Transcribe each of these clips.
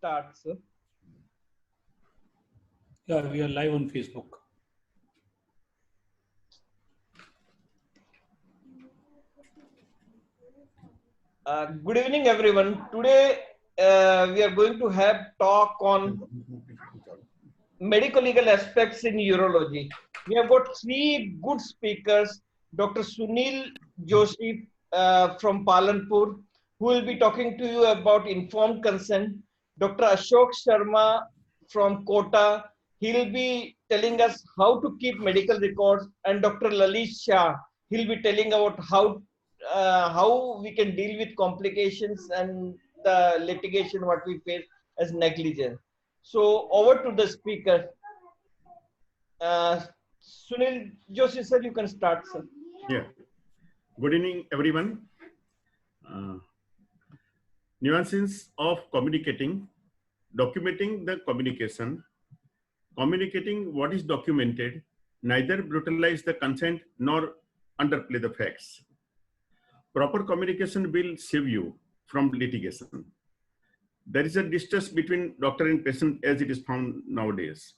start, sir. Yeah, we are live on Facebook. Good evening, everyone. Today we are going to have talk on medical legal aspects in urology. We have got three good speakers: Dr. Sunil Joshi from Palanpur, who will be talking to you about informed consent. Dr. Ashok Sharma from Kota, he'll be telling us how to keep medical records, and Dr. Lalit Shah, he'll be telling about how we can deal with complications and the litigation what we face as negligence. So over to the speaker. Sunil Joshi, sir, you can start, sir. Yeah. Good evening, everyone. Nuances of communicating, documenting the communication, communicating what is documented, neither brutalize the consent nor underplay the facts. Proper communication will save you from litigation. There is a distance between doctor and patient as it is found nowadays.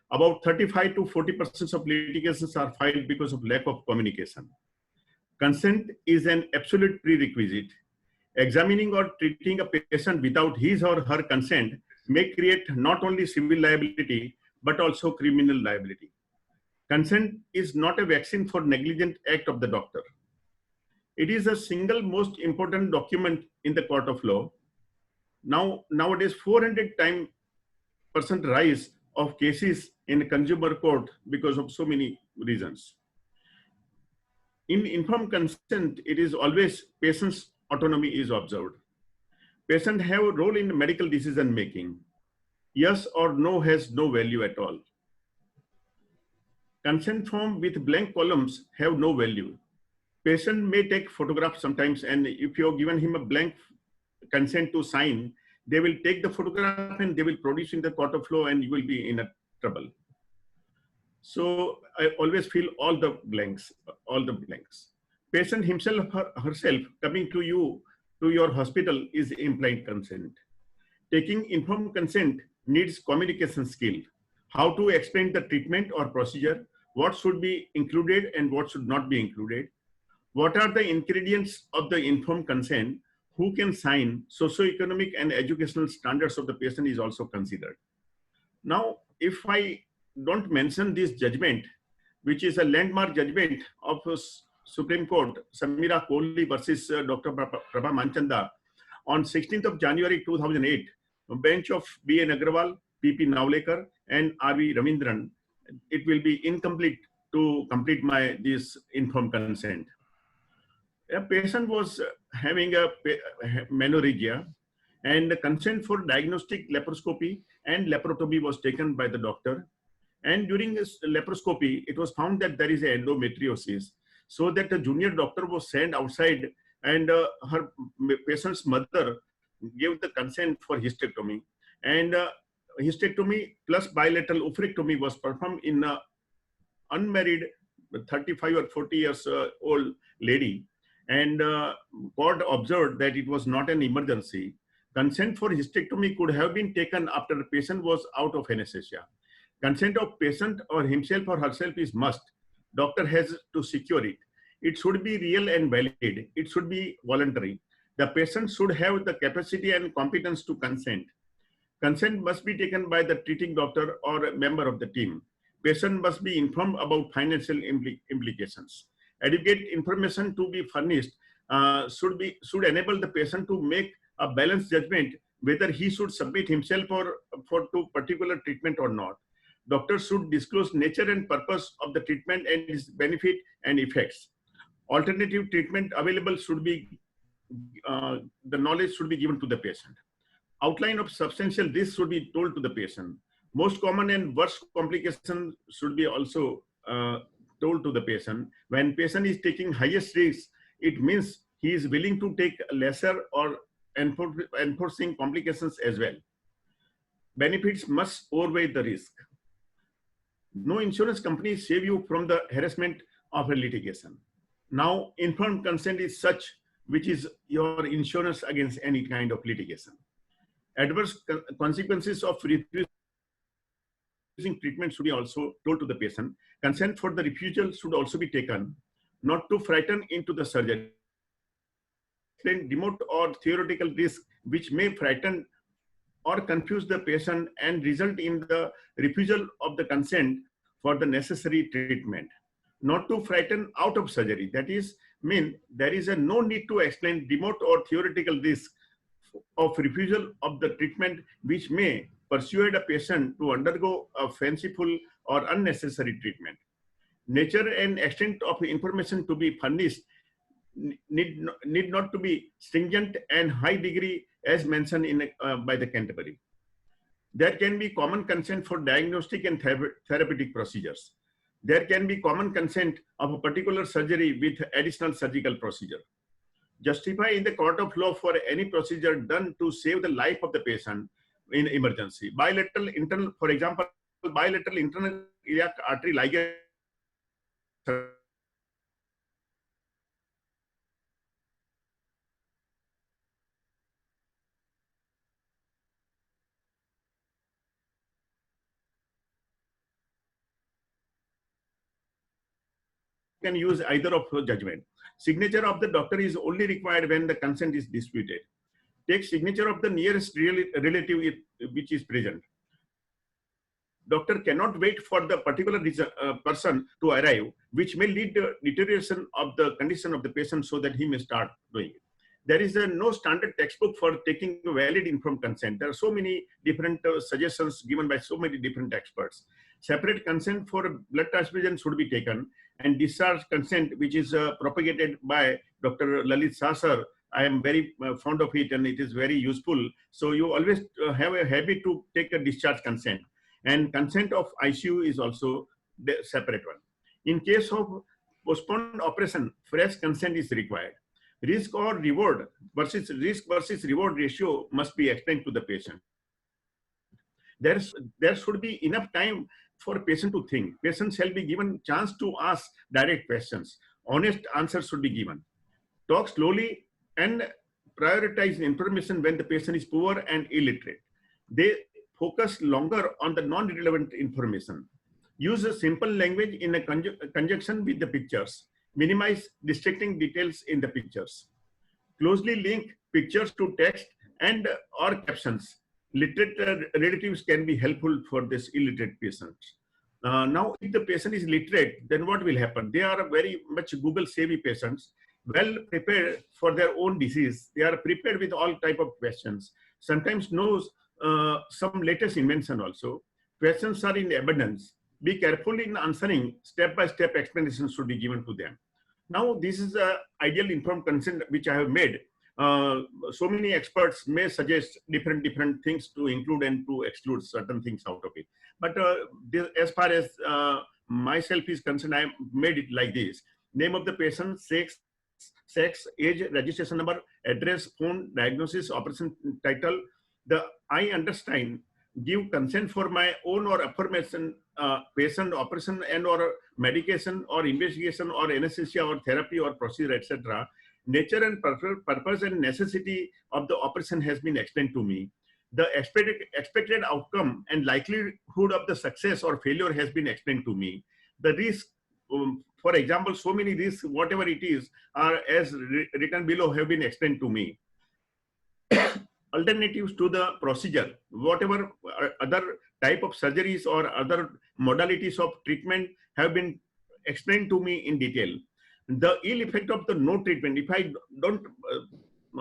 About 35 to 40% of litigations are filed because of lack of communication. Consent is an absolute prerequisite. Examining or treating a patient without his or her consent may create not only civil liability, but also criminal liability. Consent is not a vaccine for negligent act of the doctor. It is a single most important document in the court of law. Nowadays, 400% rise of cases in consumer court because of so many reasons. In informed consent, it is always patient's autonomy is observed. Patients have a role in medical decision making. Yes or no has no value at all. Consent form with blank columns have no value. Patient may take photographs sometimes, and if you have given him a blank consent to sign, they will take the photograph and they will produce in the court of law, and you will be in a trouble. So I always feel all the blanks. Patient himself or herself coming to you, to your hospital is implied consent. Taking informed consent needs communication skill. How to explain the treatment or procedure, what should be included and what should not be included. What are the ingredients of the informed consent? Who can sign? Socioeconomic and educational standards of the patient is also considered. Now, if I don't mention this judgment, which is a landmark judgment of Supreme Court, Samira Kohli versus Dr. Prabha Manchanda, on 16th of January 2008, a bench of B.N. Agrawal, P.P. Navlekar, and R.V. Ravindran, it will be incomplete to complete this informed consent. A patient was having a menorrhagia, and the consent for diagnostic laparoscopy and laparotomy was taken by the doctor. And during this laparoscopy, it was found that there is endometriosis. So that the junior doctor was sent outside, and her patient's mother gave the consent for hysterectomy. And hysterectomy plus bilateral oophorectomy was performed in an unmarried 35 or 40 years old lady. And court observed that it was not an emergency. Consent for hysterectomy could have been taken after the patient was out of anesthesia. Consent of patient or himself or herself is must. Doctor has to secure it. It should be real and valid. It should be voluntary. The patient should have the capacity and competence to consent. Consent must be taken by the treating doctor or a member of the team. Patient must be informed about financial implications. Adequate information to be furnished should enable the patient to make a balanced judgment whether he should submit himself or to particular treatment or not. Doctors should disclose nature and purpose of the treatment and its benefit and effects. Alternative treatment available should be, the knowledge should be given to the patient. Outline of substantial risk should be told to the patient. Most common and worst complications should be also told to the patient. When patient is taking highest risk, it means he is willing to take lesser or enforcing complications as well. Benefits must outweigh the risk. No insurance company save you from the harassment of a litigation. Now, informed consent is such which is your insurance against any kind of litigation. Adverse consequences of refusing treatment should be also told to the patient. Consent for the refusal should also be taken, not to frighten into the surgery. Remote or theoretical risk which may frighten or confuse the patient and result in the refusal of the consent for the necessary treatment. Not to frighten out of surgery. That is, there is no need to explain remote or theoretical risk of refusal of the treatment which may persuade a patient to undergo a fanciful or unnecessary treatment. Nature and extent of information to be furnished need not to be stringent and high degree as mentioned in by the Canterbury. There can be common consent for diagnostic and therapeutic procedures. There can be common consent of a particular surgery with additional surgical procedure. Justify in the court of law for any procedure done to save the life of the patient in emergency. Bilateral internal, for example, bilateral internal iliac artery ligament can use either of judgment. Signature of the doctor is only required when the consent is disputed. Take signature of the nearest relative which is present. Doctor cannot wait for the particular person to arrive, which may lead to deterioration of the condition of the patient so that he may start doing it. There is no standard textbook for taking valid informed consent. There are so many different suggestions given by so many different experts. Separate consent for blood transfusion should be taken, and discharge consent, which is propagated by Dr. Lalit Shah sir. I am very fond of it and it is very useful. So you always have a habit to take a discharge consent. And consent of ICU is also the separate one. In case of postponed operation, fresh consent is required. Risk or reward versus risk versus reward ratio must be explained to the patient. There should be enough time for patient to think. Patient shall be given chance to ask direct questions. Honest answers should be given. Talk slowly and prioritize information when the patient is poor and illiterate. They focus longer on the non-relevant information. Use a simple language in a conjunction with the pictures. Minimize distracting details in the pictures. Closely link pictures to text and or captions. Literate relatives can be helpful for this illiterate patients. Now, if the patient is literate, then what will happen? They are very much Google savvy patients, well prepared for their own disease. They are prepared with all type of questions. Sometimes knows some latest invention also. Questions are in abundance. Be careful in answering. Step-by-step explanations should be given to them. Now, this is an ideal informed consent which I have made. So many experts may suggest different things to include and to exclude certain things out of it. But as far as myself is concerned, I made it like this. Name of the patient, sex, age, registration number, address, phone, diagnosis, operation title. The I understand, give consent for my own or affirmation, patient, operation and or medication or investigation or anesthesia or therapy or procedure, etc. Nature and purpose and necessity of the operation has been explained to me. The expected outcome and likelihood of the success or failure has been explained to me. The risk, for example, so many risks, whatever it is, are as written below have been explained to me. Alternatives to the procedure, whatever other type of surgeries or other modalities of treatment have been explained to me in detail. The ill effect of the no treatment, if I don't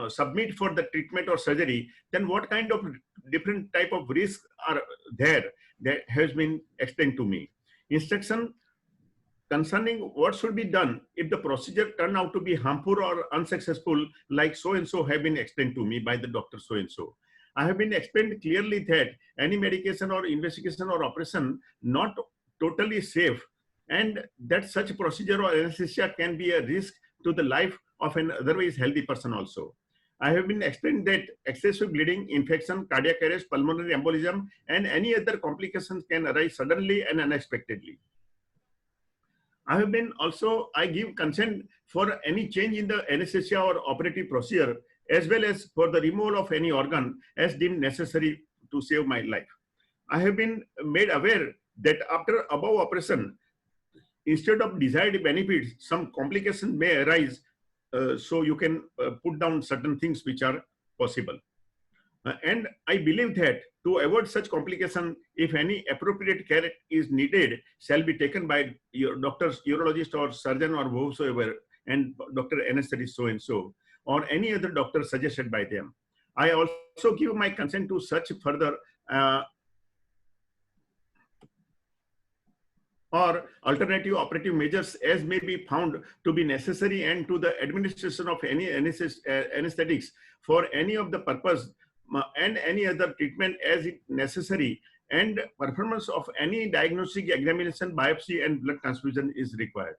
submit for the treatment or surgery, then what kind of different type of risks are there that has been explained to me. Instruction concerning what should be done if the procedure turned out to be harmful or unsuccessful, like so-and-so have been explained to me by the doctor so-and-so. I have been explained clearly that any medication or investigation or operation not totally safe, and that such procedure or anesthesia can be a risk to the life of an otherwise healthy person also. I have been explained that excessive bleeding, infection, cardiac arrest, pulmonary embolism, and any other complications can arise suddenly and unexpectedly. I give consent for any change in the anesthesia or operative procedure as well as for the removal of any organ as deemed necessary to save my life. I have been made aware that after above operation, instead of desired benefits, some complications may arise. So you can put down certain things which are possible. And I believe that to avoid such complication, if any appropriate care is needed, shall be taken by your doctors, urologist or surgeon or whosoever, and Dr. Anesthetist so-and-so, or any other doctor suggested by them. I also give my consent to such further or alternative operative measures as may be found to be necessary, and to the administration of any anesthetics for any of the purpose and any other treatment as it necessary, and performance of any diagnostic examination, biopsy and blood transfusion is required.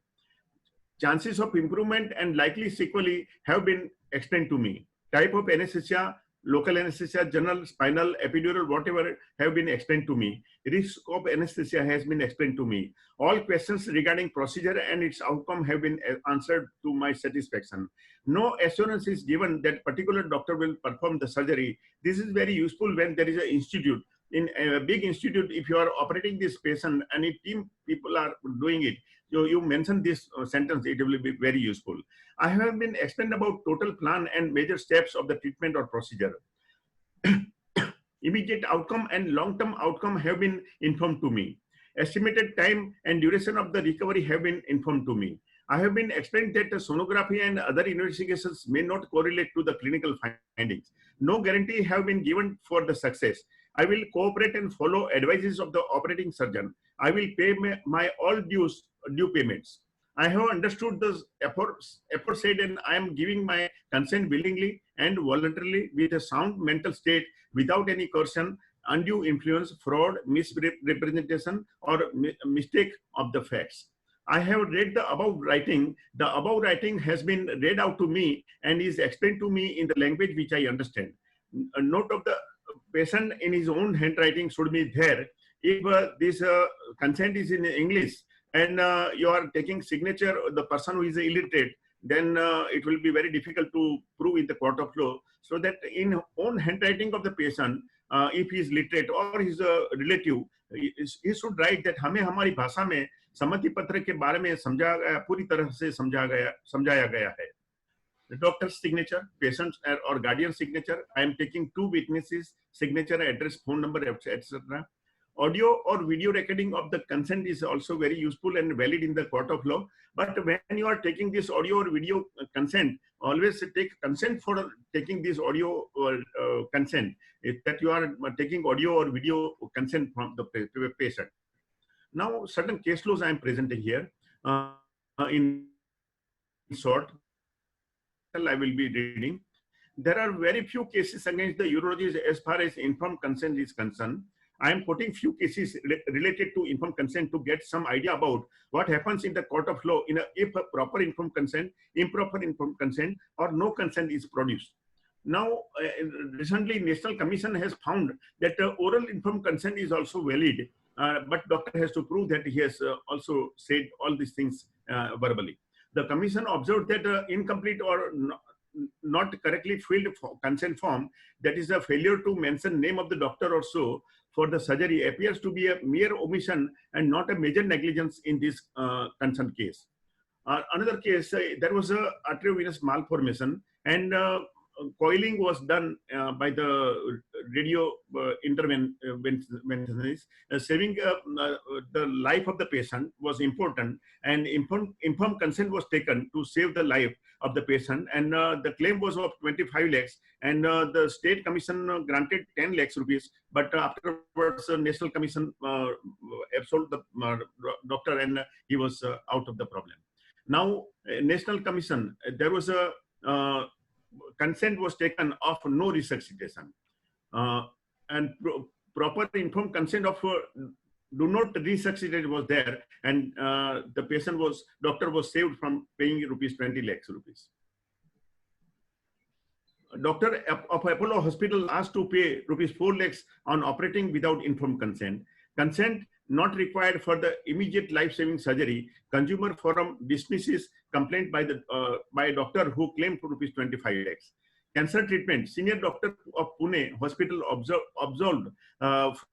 Chances of improvement and likely sequelae have been explained to me. Type of anesthesia, local anesthesia, general, spinal, epidural, whatever have been explained to me. Risk of anesthesia has been explained to me. All questions regarding procedure and its outcome have been answered to my satisfaction. No assurance is given that particular doctor will perform the surgery. This is very useful when there is an institute. In a big institute, if you are operating this patient and if team people are doing it, so you mention this sentence, it will be very useful. I have been explained about total plan and major steps of the treatment or procedure. Immediate outcome and long-term outcome have been informed to me. Estimated time and duration of the recovery have been informed to me. I have been explained that the sonography and other investigations may not correlate to the clinical findings. No guarantee have been given for the success. I will cooperate and follow advices of the operating surgeon. I will pay my all due payments. I have understood the aforesaid, and I am giving my consent willingly and voluntarily with a sound mental state, without any coercion, undue influence, fraud, misrepresentation, or mistake of the facts. I have read the above writing. The above writing has been read out to me and is explained to me in the language which I understand. A note of the patient in his own handwriting should be there. If this consent is in English and you are taking signature, the person who is illiterate, then it will be very difficult to prove in the court of law. So that in own handwriting of the patient, if he is literate or his relative, he should write that हमें हमारी भाषा में सम्मति पत्र के बारे में पूरी तरह से समझाया गया है. The doctor's signature, patient or guardian signature. I am taking 2 witnesses' signature, address, phone number, etc. Audio or video recording of the consent is also very useful and valid in the court of law. But when you are taking this audio or video consent, always take consent for taking this audio or consent. That you are taking audio or video consent from the patient. Now, certain case laws I am presenting here in short. I will be reading. There are very few cases against the urologist as far as informed consent is concerned. I am quoting few cases related to informed consent to get some idea about what happens in the court of law if a proper informed consent, improper informed consent, or no consent is produced. Now, recently, National Commission has found that oral informed consent is also valid, but doctor has to prove that he has also said all these things verbally. The commission observed that incomplete or not correctly filled consent form, that is a failure to mention name of the doctor or so for the surgery, appears to be a mere omission and not a major negligence in this concerned case. Another case, there was a arteriovenous malformation and coiling was done by the radio interventionist. Saving the life of the patient was important, and informed consent was taken to save the life of the patient, and the claim was of 25 lakhs, and the state commission granted 10 lakhs rupees, but afterwards National Commission absolved the doctor and he was out of the problem. Now, National Commission, there was a consent was taken of no resuscitation, and proper informed consent of do not resuscitate was there, and the doctor was saved from paying rupees 20 lakhs rupees. Doctor of Apollo Hospital asked to pay rupees 4 lakhs on operating without informed consent. Consent not required for the immediate life-saving surgery. Consumer Forum dismisses complaint by a doctor who claimed rupees 25 lakhs. cancer treatment, senior doctor of Pune hospital absolved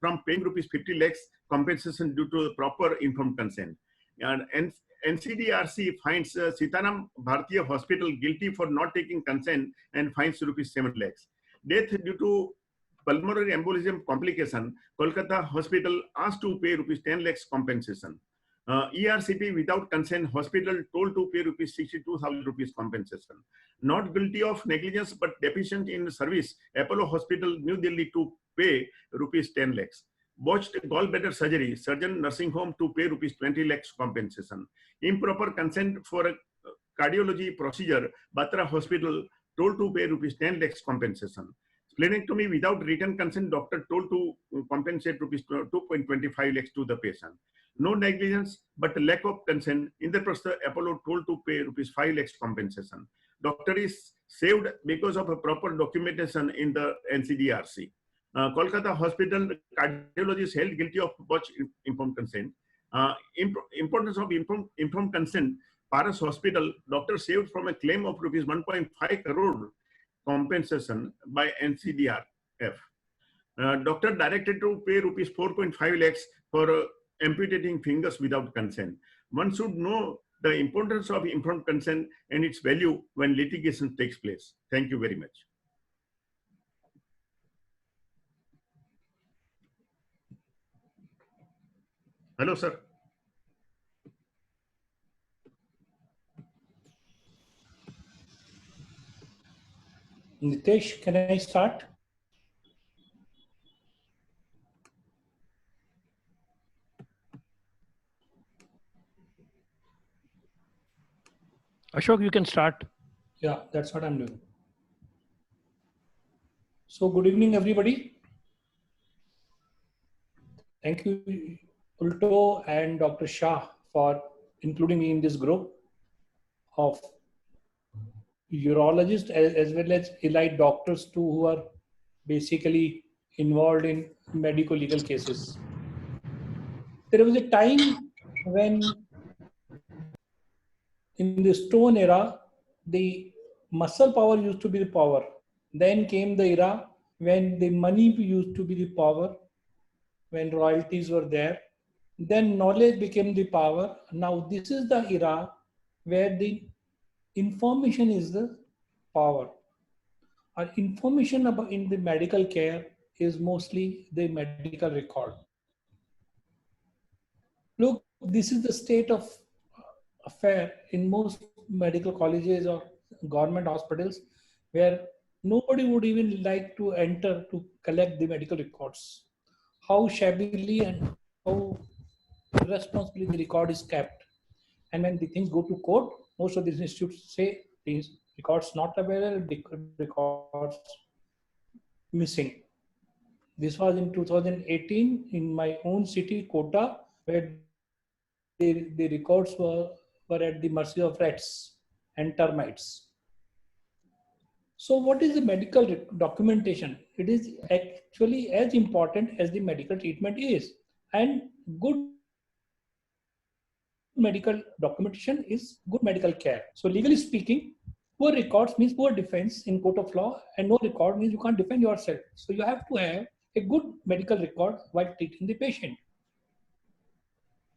from paying rupees 50 lakhs compensation due to proper informed consent. And NCDRC finds Sitaram Bhartiya Hospital guilty for not taking consent and fines rupees 7 lakhs. Death due to pulmonary embolism complication, Kolkata Hospital asked to pay rupees 10 lakhs compensation. ERCP without consent hospital told to pay rupees 62,000 rupees compensation. Not guilty of negligence but deficient in service, Apollo Hospital, New Delhi to pay rupees 10 lakhs. Botched gallbladder surgery, surgeon nursing home to pay rupees 20 lakhs compensation. Improper consent for a cardiology procedure, Batra Hospital told to pay rupees 10 lakhs compensation. Splenectomy without written consent, doctor told to compensate rupees 2.25 lakhs to the patient. No negligence, but lack of consent. Indraprastha Apollo told to pay rupees 5 lakhs compensation. Doctor is saved because of a proper documentation in the NCDRC. Kolkata Hospital cardiologist held guilty of botched informed consent. Importance of informed consent. Paras Hospital doctor saved from a claim of rupees 1.5 crore compensation by NCDRF. Doctor directed to pay rupees 4.5 lakhs for amputating fingers without consent. One should know the importance of informed consent and its value when litigation takes place. Thank you very much. Hello, sir. Nitesh, can I start? Ashok, you can start. Yeah, that's what I'm doing. So good evening, everybody. Thank you, Ulto and Dr. Shah, for including me in this group of urologists as well as allied doctors too, who are basically involved in medical legal cases. There was a time when in the stone era, the muscle power used to be the power. Then came the era when the money used to be the power, when royalties were there. Then knowledge became the power. Now this is the era where the information is the power. Our information about in the medical care is mostly the medical record. Look, this is the state of affair in most medical colleges or government hospitals, where nobody would even like to enter to collect the medical records. How shabbily and how irresponsibly the record is kept. And when the things go to court, most of these institutes say these records not available, records missing. This was in 2018 in my own city, Kota, where the records were at the mercy of rats and termites. So what is the medical documentation? It is actually as important as the medical treatment is. And good medical documentation is good medical care. So legally speaking, poor records means poor defense in court of law, and no record means you can't defend yourself. So you have to have a good medical record while treating the patient.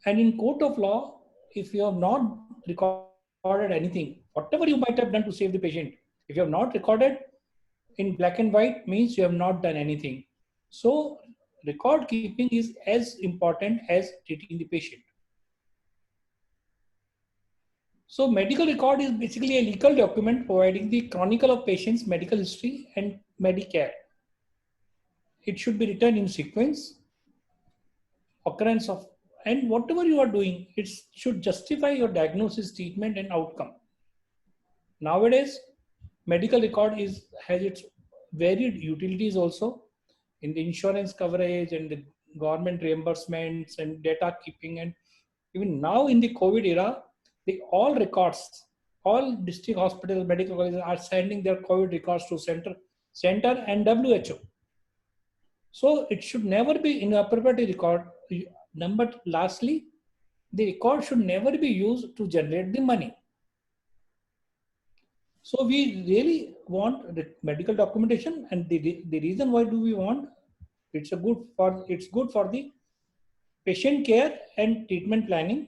And in court of law, if you have not recorded anything, whatever you might have done to save the patient, if you have not recorded in black and white, means you have not done anything. So record keeping is as important as treating the patient. So medical record is basically a legal document providing the chronicle of patient's medical history and Medicare. It should be written in sequence, occurrence of, and whatever you are doing, it should justify your diagnosis, treatment, and outcome. Nowadays, medical record has its varied utilities also in the insurance coverage and the government reimbursements and data keeping. And even now in the COVID era, all records, all district hospitals, medical colleges are sending their COVID records to center and WHO. So it should never be inappropriate record. Number lastly, the record should never be used to generate the money. So we really want the medical documentation, and the reason why do we want, it's good for the patient care and treatment planning,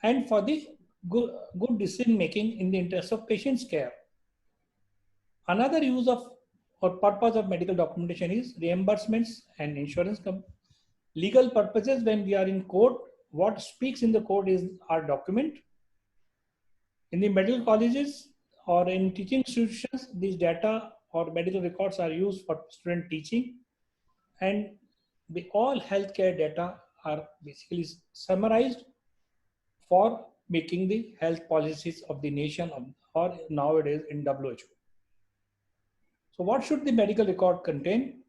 and for the good decision making in the interest of patient's care. Another use of or purpose of medical documentation is reimbursements and insurance legal purposes. When we are in court, what speaks in the court is our document. In the medical colleges or in teaching institutions, these data or medical records are used for student teaching, and all healthcare data are basically summarized for making the health policies of the nation or nowadays in WHO. So what should the medical record contain?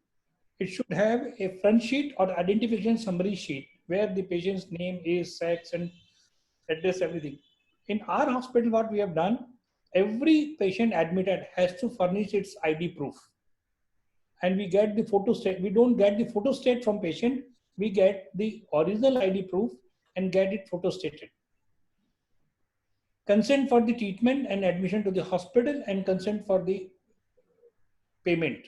It should have a front sheet or identification summary sheet where the patient's name, age, sex, and address, everything. In our hospital, what we have done, every patient admitted has to furnish its ID proof. And we get the photo state. We don't get the photo state from patient. We get the original ID proof and get it photo stated. Consent for the treatment and admission to the hospital, and consent for the payment.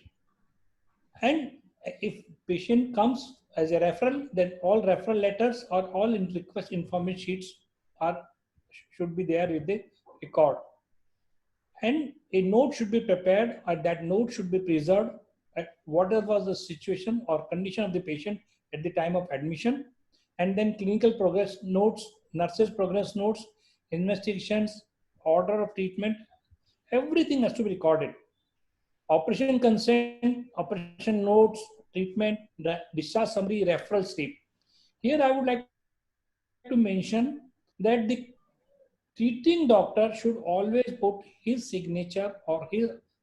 And if patient comes as a referral, then all referral letters or all request information sheets should be there with the record. And a note should be prepared, or that note should be preserved at whatever was the situation or condition of the patient at the time of admission. And then clinical progress notes, nurses progress notes, investigations, order of treatment, everything has to be recorded. Operation consent, operation notes, treatment, discharge summary, referral slip. Here I would like to mention that the treating doctor should always put his signature or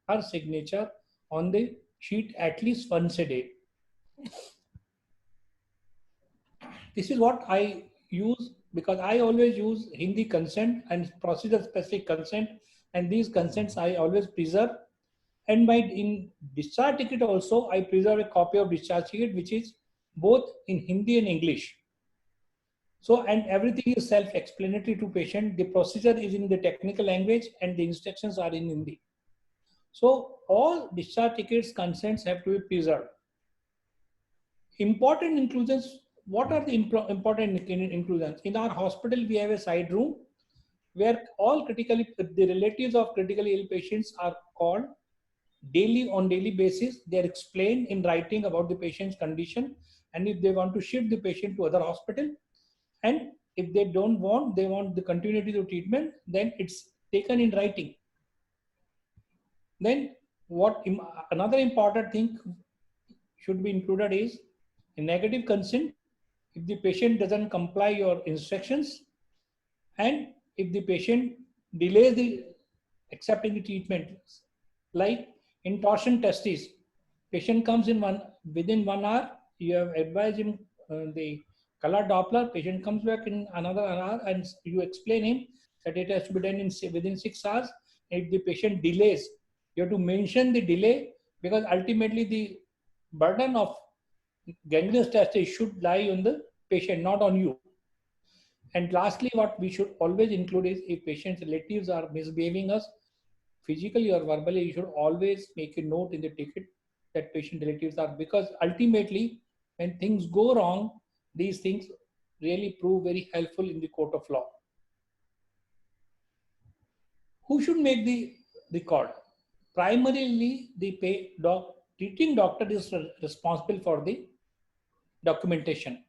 her signature on the sheet at least once a day. This is what I use, because I always use Hindi consent and procedure specific consent, and these consents I always preserve. And in discharge ticket also, I preserve a copy of discharge ticket, which is both in Hindi and English. So, and everything is self-explanatory to patient. The procedure is in the technical language and the instructions are in Hindi. So, all discharge tickets, consents have to be preserved. Important inclusions. What are the important inclusions? In our hospital, we have a side room where the relatives of critically ill patients are called on daily basis. They are explained in writing about the patient's condition, and if they want to shift the patient to other hospital, and if they don't want, they want the continuity of treatment, then it's taken in writing. Then another important thing should be included is a negative consent if the patient doesn't comply your instructions, and if the patient delays the accepting the treatment, like in torsion testes, patient comes in within 1 hour, you have advised him the color Doppler, patient comes back in another hour, and you explain him that it has to be done within 6 hours. If the patient delays, you have to mention the delay, because ultimately the burden of gangrenous testes should lie on the patient, not on you. And lastly, what we should always include is if patient's relatives are misbehaving us, physically or verbally, you should always make a note in the ticket that patient relatives are, because ultimately when things go wrong, these things really prove very helpful in the court of law. Who should make the record? Primarily, the treating doctor is responsible for the documentation.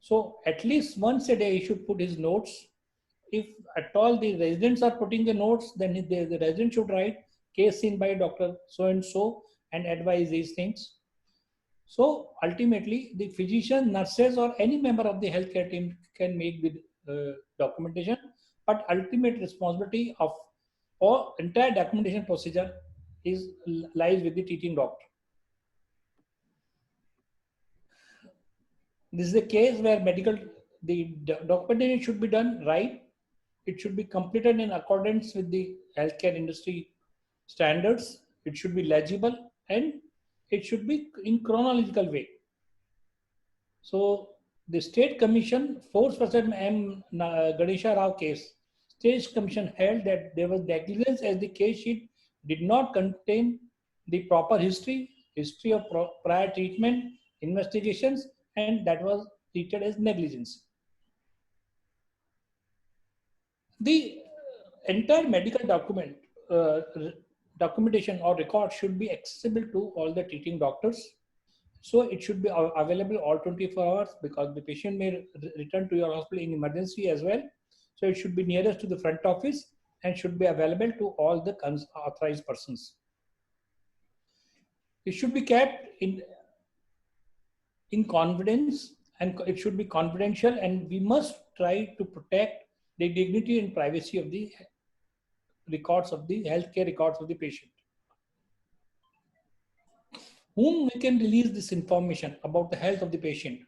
So at least once a day, he should put his notes. If at all the residents are putting the notes, then the resident should write case seen by Dr. So-and-so and advise these things. So ultimately, the physician, nurses, or any member of the healthcare team can make the documentation, but ultimate responsibility of all entire documentation procedure lies with the treating doctor. This is a case where the documentation should be done right. It should be completed in accordance with the healthcare industry standards. It should be legible, and it should be in chronological way. So the State Commission, 4% M. Ganesha Rao case, State Commission held that there was negligence as the case sheet did not contain the proper history of prior treatment, investigations, and that was treated as negligence. The entire medical documentation or record should be accessible to all the treating doctors. So it should be available all 24 hours, because the patient may return to your hospital in emergency as well. So it should be nearest to the front office and should be available to all the authorized persons. It should be kept in confidence, and it should be confidential, and we must try to protect the dignity and privacy of the records of the healthcare records of the patient. Whom we can release this information about the health of the patient?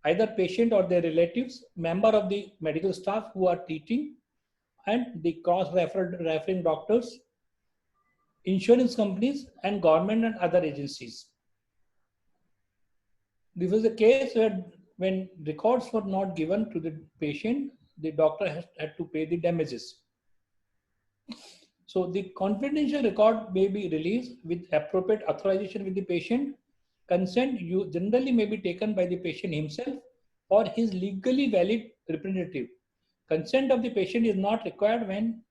Either patient or their relatives, member of the medical staff who are treating, and the cross-referring doctors, insurance companies, and government and other agencies. This was a case where when records were not given to the patient, the doctor had to pay the damages. So the confidential record may be released with appropriate authorization with the patient. Consent generally may be taken by the patient himself or his legally valid representative. Consent of the patient is not required when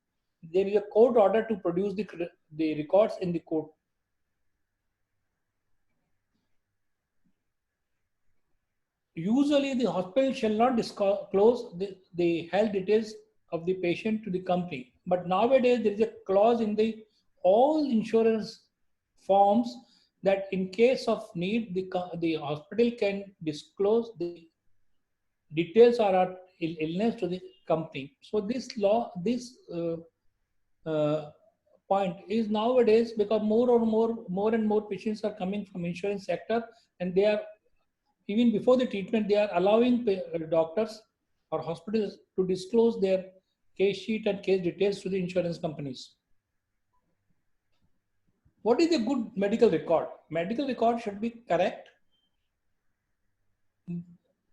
there is a court order to produce the records in the court. Usually the hospital shall not disclose the health details of the patient to the company. But nowadays there is a clause in the all insurance forms that in case of need, the hospital can disclose the details or illness to the company. So this point is nowadays, because more and more patients are coming from insurance sector, and they are, even before the treatment, they are allowing doctors or hospitals to disclose their case sheet and case details to the insurance companies. What is a good medical record? Medical record should be correct,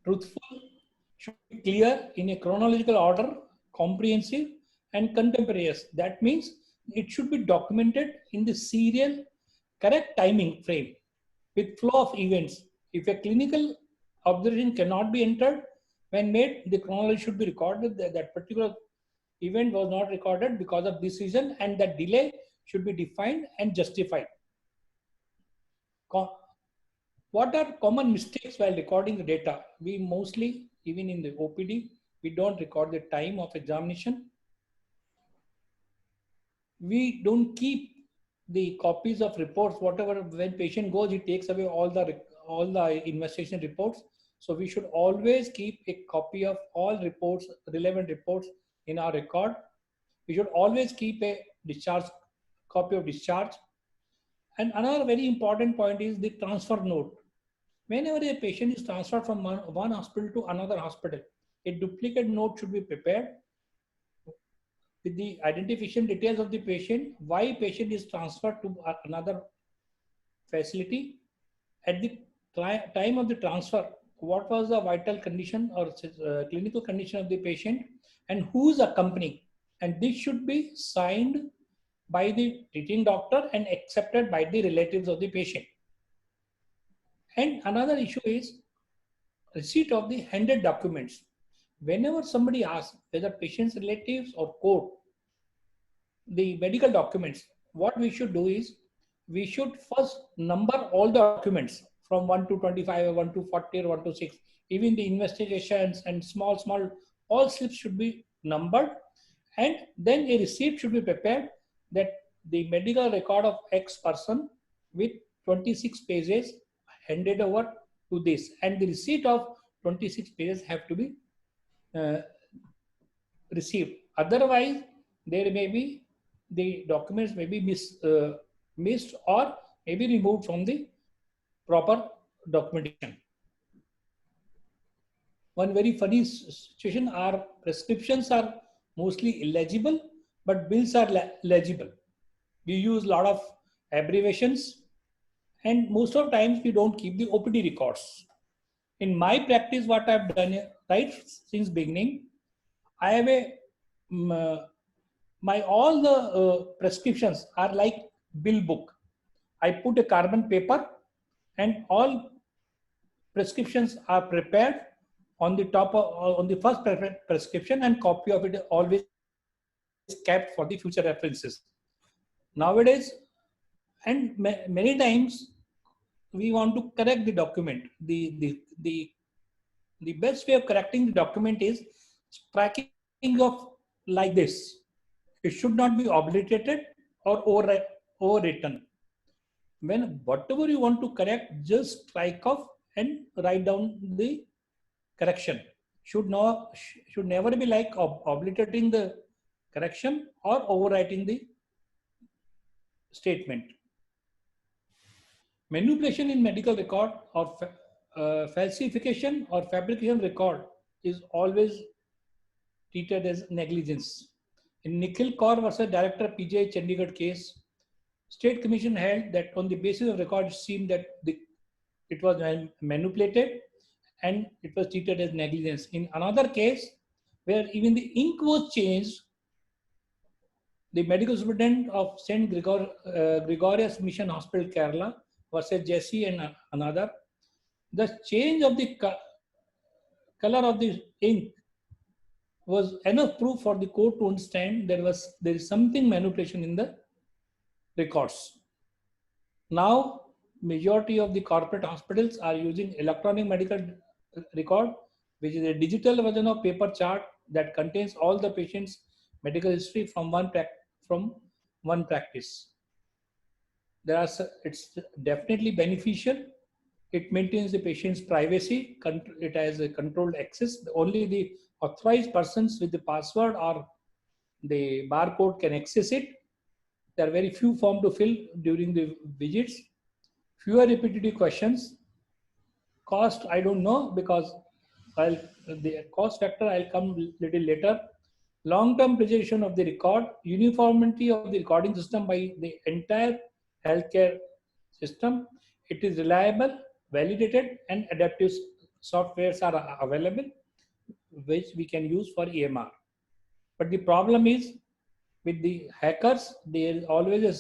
truthful, should be clear in a chronological order, comprehensive, and contemporaneous. That means it should be documented in the serial, correct timing frame with flow of events. If a clinical observation cannot be entered when made, the chronology should be recorded. That particular event was not recorded because of this reason, and that delay should be defined and justified. What are common mistakes while recording the data? We mostly, even in the OPD, we don't record the time of examination. We don't keep the copies of reports. Whatever, when patient goes, he takes away all the investigation reports. So we should always keep a copy of all reports, relevant reports in our record. We should always keep a copy of discharge. And another very important point is the transfer note. Whenever a patient is transferred from one hospital to another hospital, a duplicate note should be prepared with the identification details of the patient, why patient is transferred to another facility, at the time of the transfer, what was the vital condition or clinical condition of the patient, and who is accompanying. And this should be signed by the treating doctor and accepted by the relatives of the patient. And another issue is receipt of the handed documents. Whenever somebody asks whether patient's relatives or court, the medical documents, what we should do is we should first number all the documents from 1 to 25 or 1 to 40 or 1 to 6. Even the investigations and small, all slips should be numbered, and then a receipt should be prepared that the medical record of X person with 26 pages handed over to this, and the receipt of 26 pages have to be received. Otherwise, there may be the documents may be missed or may be removed from the proper documentation. One very funny situation, our prescriptions are mostly illegible, but bills are legible. We use a lot of abbreviations, and most of the times we don't keep the OPD records. In my practice, what I've done right since beginning, I have a my all the prescriptions are like bill book. I put a carbon paper and all prescriptions are prepared on the top of, on the first prescription, and copy of it always kept for the future references. Nowadays, and many times we want to correct the document. The best way of correcting the document is striking of like this. It should not be obliterated or overwritten. When whatever you want to correct, just strike off and write down the correction. Should never be like obliterating the correction or overwriting the statement. Manipulation in medical record or falsification or fabrication record is always treated as negligence. In Nikhil Kaur versus Director PJ Chandigarh case, State Commission held that on the basis of record, it seemed that it was manipulated and it was treated as negligence. In another case, where even the ink was changed, the medical superintendent of St. Gregorius Mission Hospital, Kerala, versus Jesse and another, the change of the color of the ink was enough proof for the court to understand there is something manipulation in the records. Now, majority of the corporate hospitals are using electronic medical record, which is a digital version of paper chart that contains all the patient's medical history from one practice. It's definitely beneficial. It maintains the patient's privacy. It has a controlled access. Only the authorized persons with the password or the barcode can access it. There are very few forms to fill during the visits. Fewer repetitive questions. Cost, I don't know, because the cost factor I'll come little later. Long-term preservation of the record, uniformity of the recording system by the entire healthcare system. It is reliable, validated, and adaptive softwares are available, which we can use for EMR. But the problem is with the hackers, there is always a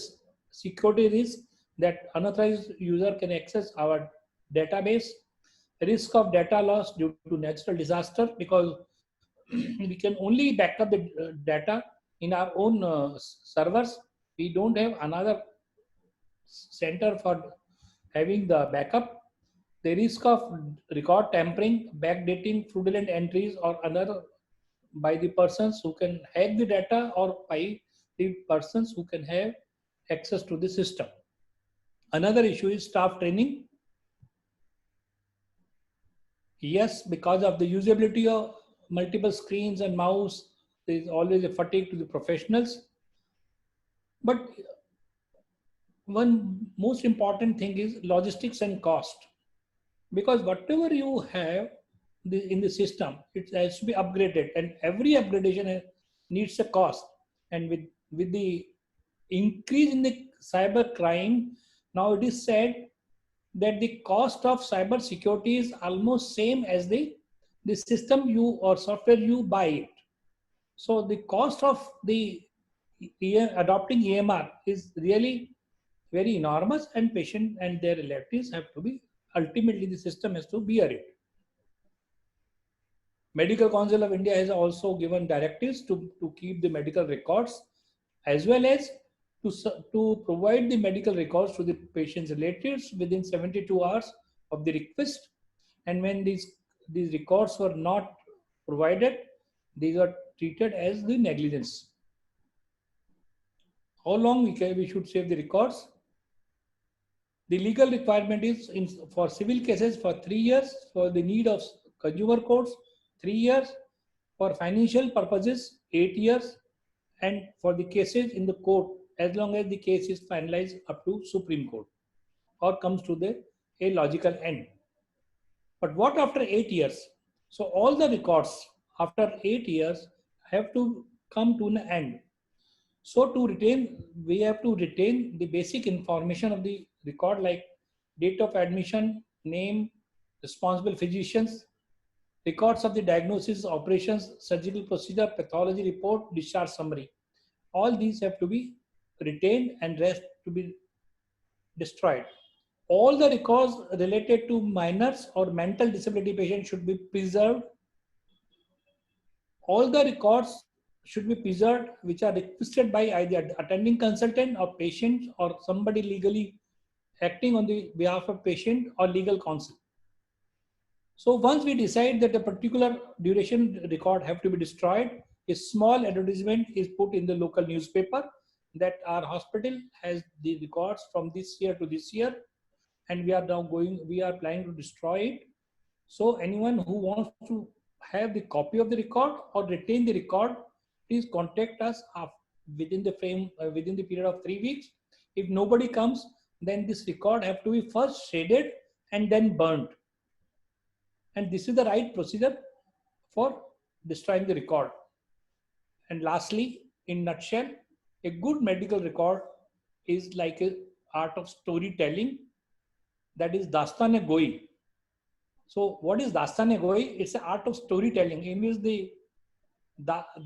security risk that unauthorized user can access our database. Risk of data loss due to natural disaster, because we can only back up the data in our own servers. We don't have another center for having the backup. The risk of record tampering, backdating, fraudulent entries, or another by the persons who can hack the data, or by the persons who can have access to the system. Another issue is staff training. Yes, because of the usability of multiple screens and mouse, there is always a fatigue to the professionals. But one most important thing is logistics and cost. Because whatever you have in the system, it has to be upgraded, and every upgradation needs a cost. And with the increase in the cyber crime, now it is said that the cost of cyber security is almost same as the system you or software you buy it. So the cost of the adopting EMR is really very enormous, and patient and their relatives have to be, ultimately the system has to bear it. Medical Council of India has also given directives to keep the medical records, as well as to provide the medical records to the patient's relatives within 72 hours of the request. And when these records were not provided, these are treated as the negligence. How long we should save the records? The legal requirement is for civil cases for 3 years, for the need of consumer courts 3 years, for financial purposes 8 years, and for the cases in the court, as long as the case is finalized up to Supreme Court or comes to a logical end. But what after 8 years? So all the records after 8 years have to come to an end. So we have to retain the basic information of the record, like date of admission, name, responsible physicians, records of the diagnosis, operations, surgical procedure, pathology report, discharge summary. all these have to be retained and rest to be destroyed. All the records related to minors or mental disability patients should be preserved. All the records should be preserved which are requested by either attending consultant or patient or somebody legally acting on the behalf of patient or legal counsel. So once we decide that a particular duration record have to be destroyed, a small advertisement is put in the local newspaper that our hospital has the records from this year to this year, and we are planning to destroy it. So anyone who wants to have the copy of the record or retain the record, please contact us within the period of 3 weeks. If nobody comes, then this record have to be first shredded and then burnt. And this is the right procedure for destroying the record. And lastly, in nutshell, a good medical record is like an art of storytelling, that is Dastane-Goi. So what is Dastane-Goi? It's an art of storytelling. In which the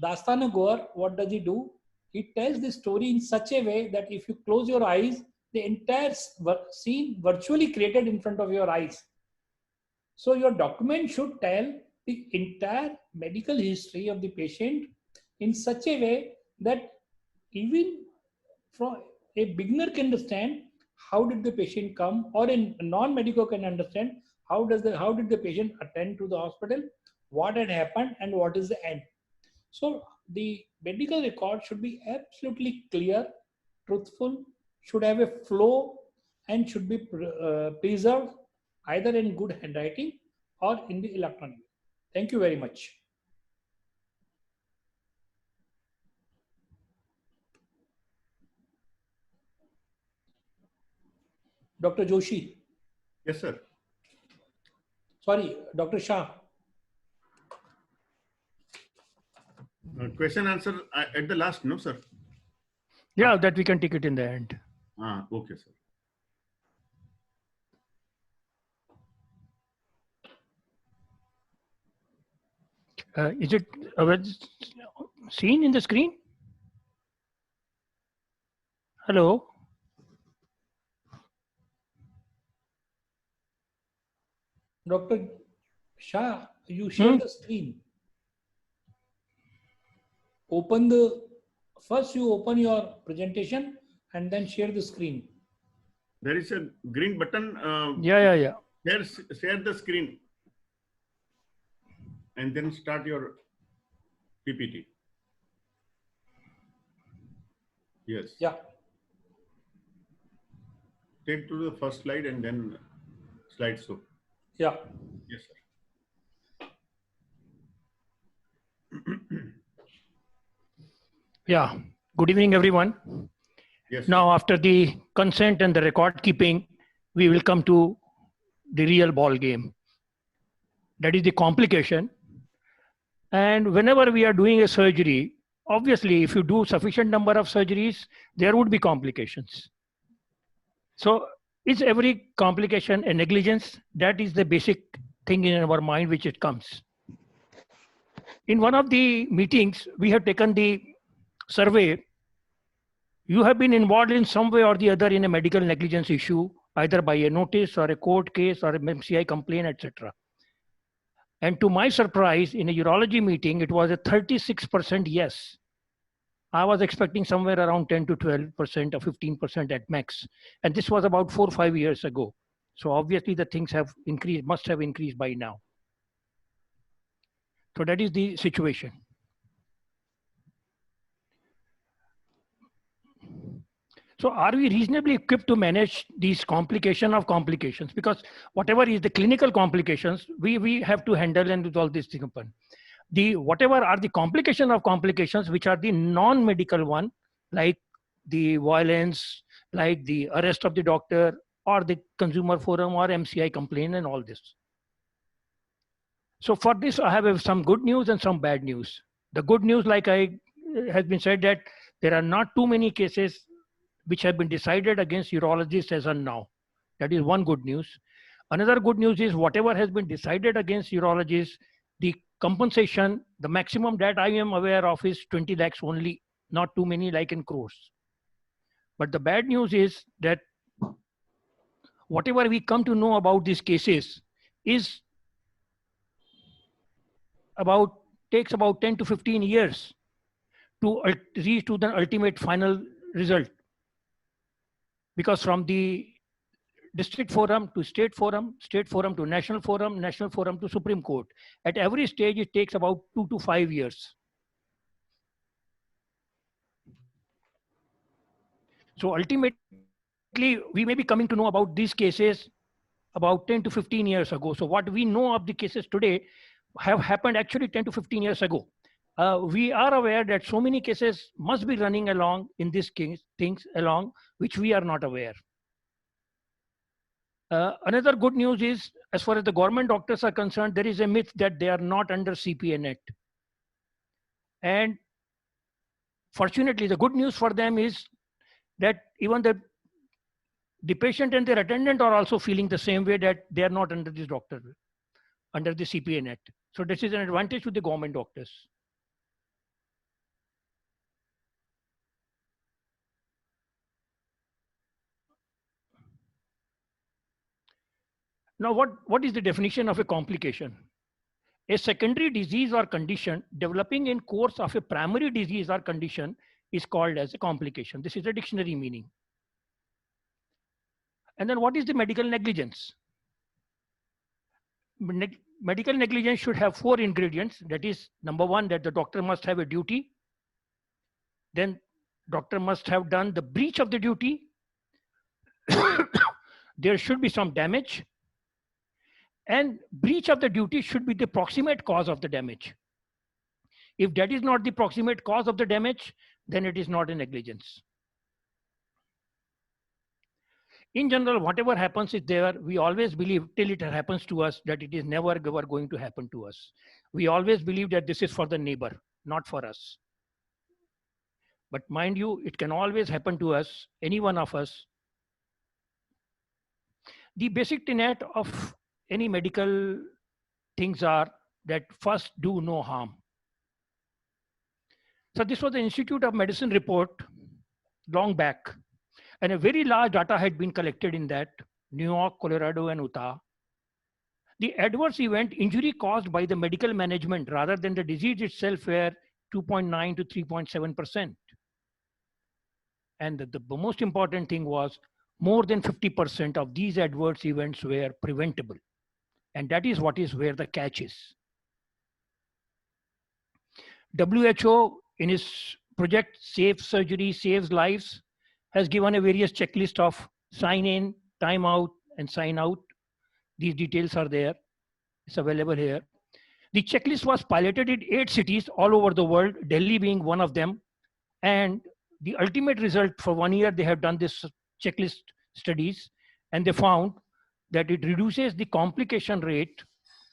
Dastane-Goer, what does he do? He tells the story in such a way that if you close your eyes, the entire scene virtually created in front of your eyes. So your document should tell the entire medical history of the patient in such a way that even from a beginner can understand how did the patient come, or a non-medical can understand how did the patient attend to the hospital, what had happened, and what is the end. So the medical record should be absolutely clear, truthful, should have a flow, and should be preserved either in good handwriting or in the electronic. Thank you very much. Dr. Joshi. Yes, sir. Sorry, Dr. Shah. Question answer at the last, no, sir? Yeah, that we can take it in the end. Okay, sir. Is it seen in the screen? Hello? Dr. Shah, you share the screen. First you open your presentation and then share the screen. There is a green button. Yeah. Share the screen. And then start your PPT. Yes. Yeah. Take to the first slide and then slideshow. Yeah. Yes, sir. Yeah. Good evening, everyone. Yes. Now, after the consent and the record keeping, we will come to the real ball game. That is the complication. And whenever we are doing a surgery, obviously, if you do sufficient number of surgeries, there would be complications. So is every complication a negligence? That is the basic thing in our mind which it comes. In one of the meetings, we have taken the survey. You have been involved in some way or the other in a medical negligence issue, either by a notice or a court case or a MCI complaint, etc. And to my surprise, in a urology meeting, it was a 36% yes. I was expecting somewhere around 10 to 12% or 15% at max. And this was about 4 or 5 years ago. So obviously the things have increased, must have increased by now. So that is the situation. So are we reasonably equipped to manage these complication of complications? Because whatever is the clinical complications, we have to handle and resolve this thing upon. Whatever are the complication of complications, which are the non-medical one, like the violence, like the arrest of the doctor, or the consumer forum or MCI complaint and all this. So for this, I have some good news and some bad news. The good news, like has been said, that there are not too many cases which have been decided against urologists as of now. That is one good news. Another good news is whatever has been decided against urologists, the compensation, the maximum that I am aware of is 20 lakhs only not too many like in crores. But the bad news is that whatever we come to know about these cases is takes about 10 to 15 years to reach to the ultimate final result. Because from the district forum to state forum to national forum to Supreme Court, at every stage it takes about 2 to 5 years. So ultimately, we may be coming to know about these cases about 10 to 15 years ago. So what we know of the cases today have happened actually 10 to 15 years ago. We are aware that so many cases must be running along in these things along, which we are not aware. Another good news is, as far as the government doctors are concerned, there is a myth that they are not under CPA net. And fortunately, the good news for them is that even the patient and their attendant are also feeling the same way, that they are not under this doctor, under the CPA net. So this is an advantage to the government doctors. Now, what is the definition of a complication? A secondary disease or condition developing in course of a primary disease or condition is called as a complication. This is a dictionary meaning. And then what is the medical negligence? Medical negligence should have 4 ingredients. That is, number 1, that the doctor must have a duty. Then doctor must have done the breach of the duty. There should be some damage. And breach of the duty should be the proximate cause of the damage. If that is not the proximate cause of the damage, then it is not a negligence. In general, whatever happens is there, we always believe till it happens to us that it is never ever going to happen to us. We always believe that this is for the neighbor, not for us. But mind you, it can always happen to us, any one of us. The basic tenet of any medical things are that first do no harm. So this was the Institute of Medicine report long back, and a very large data had been collected in that, New York, Colorado, and Utah. The adverse event injury caused by the medical management rather than the disease itself were 2.9 to 3.7%. And the most important thing was more than 50% of these adverse events were preventable. And that is what is where the catch is. WHO in its project Safe Surgery Saves Lives has given a various checklist of sign in, time out, and sign out. These details are there. It's available here. The checklist was piloted in 8 cities all over the world, Delhi being one of them. And the ultimate result, for 1 year, they have done this checklist studies, and they found that it reduces the complication rate,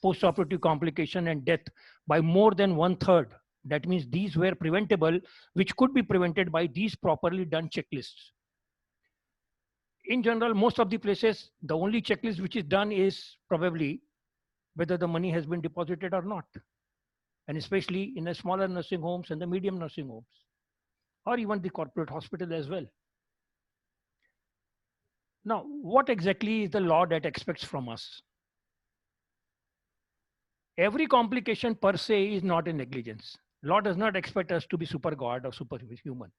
post-operative complication and death, by more than 1/3. That means these were preventable, which could be prevented by these properly done checklists. In general, most of the places, the only checklist which is done is probably whether the money has been deposited or not. And especially in the smaller nursing homes and the medium nursing homes, or even the corporate hospital as well. Now, what exactly is the law that expects from us? Every complication per se is not a negligence. Law does not expect us to be super God or superhuman.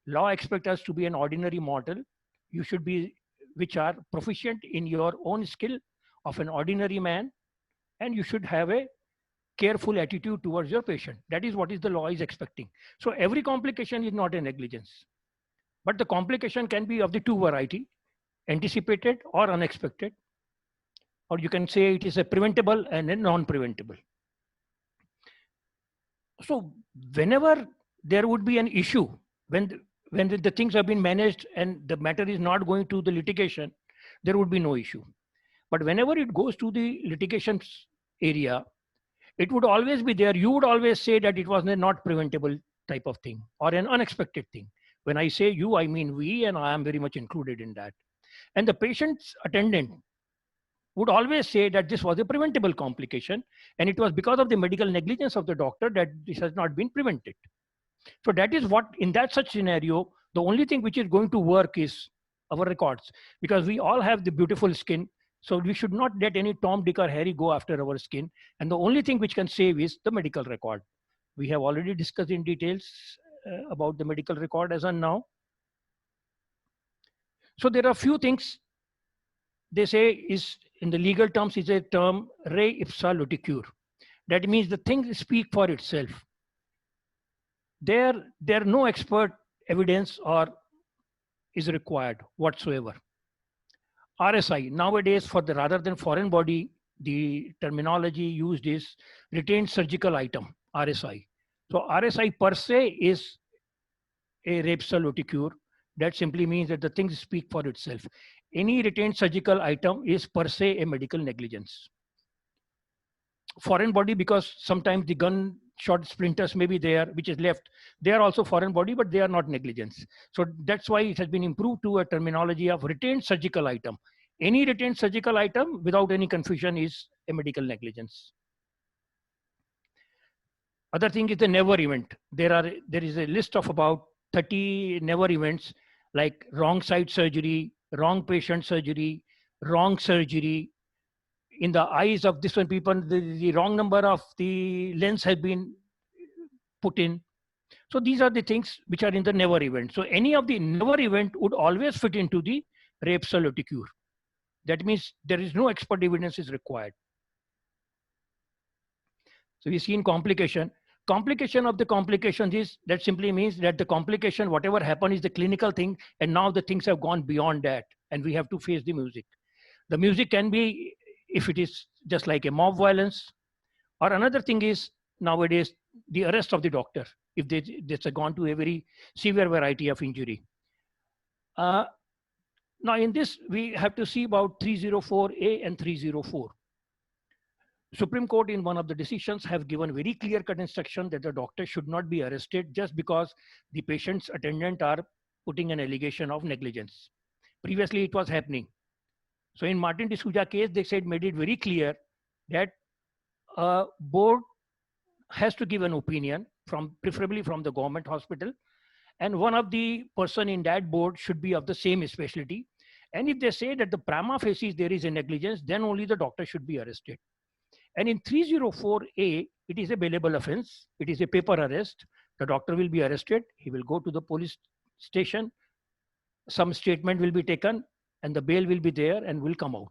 Law expects us to be an ordinary mortal. You should be, which are proficient in your own skill of an ordinary man, and you should have a careful attitude towards your patient. That is what is the law is expecting. So every complication is not a negligence. But the complication can be of the 2 variety, anticipated or unexpected, or you can say it is a preventable and a non-preventable. So whenever there would be an issue, when the things have been managed and the matter is not going to the litigation, there would be no issue. But whenever it goes to the litigation area, it would always be there. You would always say that it was a not preventable type of thing or an unexpected thing. When I say you, I mean we, and I am very much included in that. And the patient's attendant would always say that this was a preventable complication, and it was because of the medical negligence of the doctor that this has not been prevented. So that is what, in that such scenario, the only thing which is going to work is our records, because we all have the beautiful skin. So we should not let any Tom, Dick or Harry go after our skin. And the only thing which can save is the medical record. We have already discussed in details about the medical record as on now. So there are few things they say is, in the legal terms, is a term re ipsa loquitur. That means the thing speak for itself. There no expert evidence or is required whatsoever. RSI, nowadays for the, rather than foreign body, the terminology used is retained surgical item, RSI. So RSI per se is a re ipsa loquitur. That simply means that the things speak for itself. Any retained surgical item is per se a medical negligence. Foreign body, because sometimes the gunshot splinters may be there, which is left. They are also foreign body, but they are not negligence. So that's why it has been improved to a terminology of retained surgical item. Any retained surgical item, without any confusion, is a medical negligence. Other thing is the never event. There is a list of about 30 never events, like wrong side surgery, wrong patient surgery, wrong surgery. In the eyes of this one people, the wrong number of the lens has been put in. So these are the things which are in the never event. So any of the never event would always fit into the re ipsa loquitur. That means there is no expert evidence is required. So we see in complication. Complication of the complications is, that simply means that the complication, whatever happened, is the clinical thing, and now the things have gone beyond that, and we have to face the music. The music can be, if it is just like a mob violence, or another thing is nowadays the arrest of the doctor, if this has gone to a very severe variety of injury. Now in this, we have to see about 304A and 304. Supreme Court in one of the decisions have given very clear-cut instruction that the doctor should not be arrested just because the patient's attendant are putting an allegation of negligence. Previously, it was happening. So in Martin D'Souza case, they said, made it very clear that a board has to give an opinion, preferably from the government hospital, and one of the person in that board should be of the same specialty. And if they say that the prima facie there is a negligence, then only the doctor should be arrested. And in 304A, it is a bailable offense. It is a paper arrest. The doctor will be arrested. He will go to the police station. Some statement will be taken, and the bail will be there and will come out.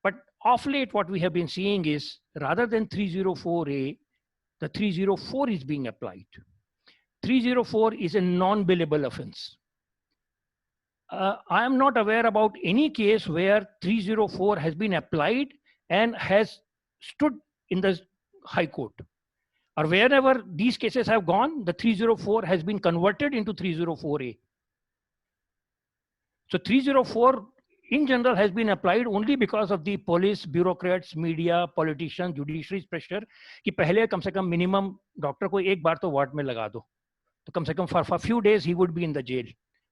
But of late, what we have been seeing is, rather than 304A, the 304 is being applied. 304 is a non-bailable offense. I am not aware about any case where 304 has been applied and has stood in the High Court. Or wherever these cases have gone, the 304 has been converted into 304A. So 304 in general has been applied only because of the police, bureaucrats, media, politicians, judiciary's pressure कि पहले कम से कम minimum doctor को एक बार तो ward में लगा दो. तो कम से कम for a few days he would be in the jail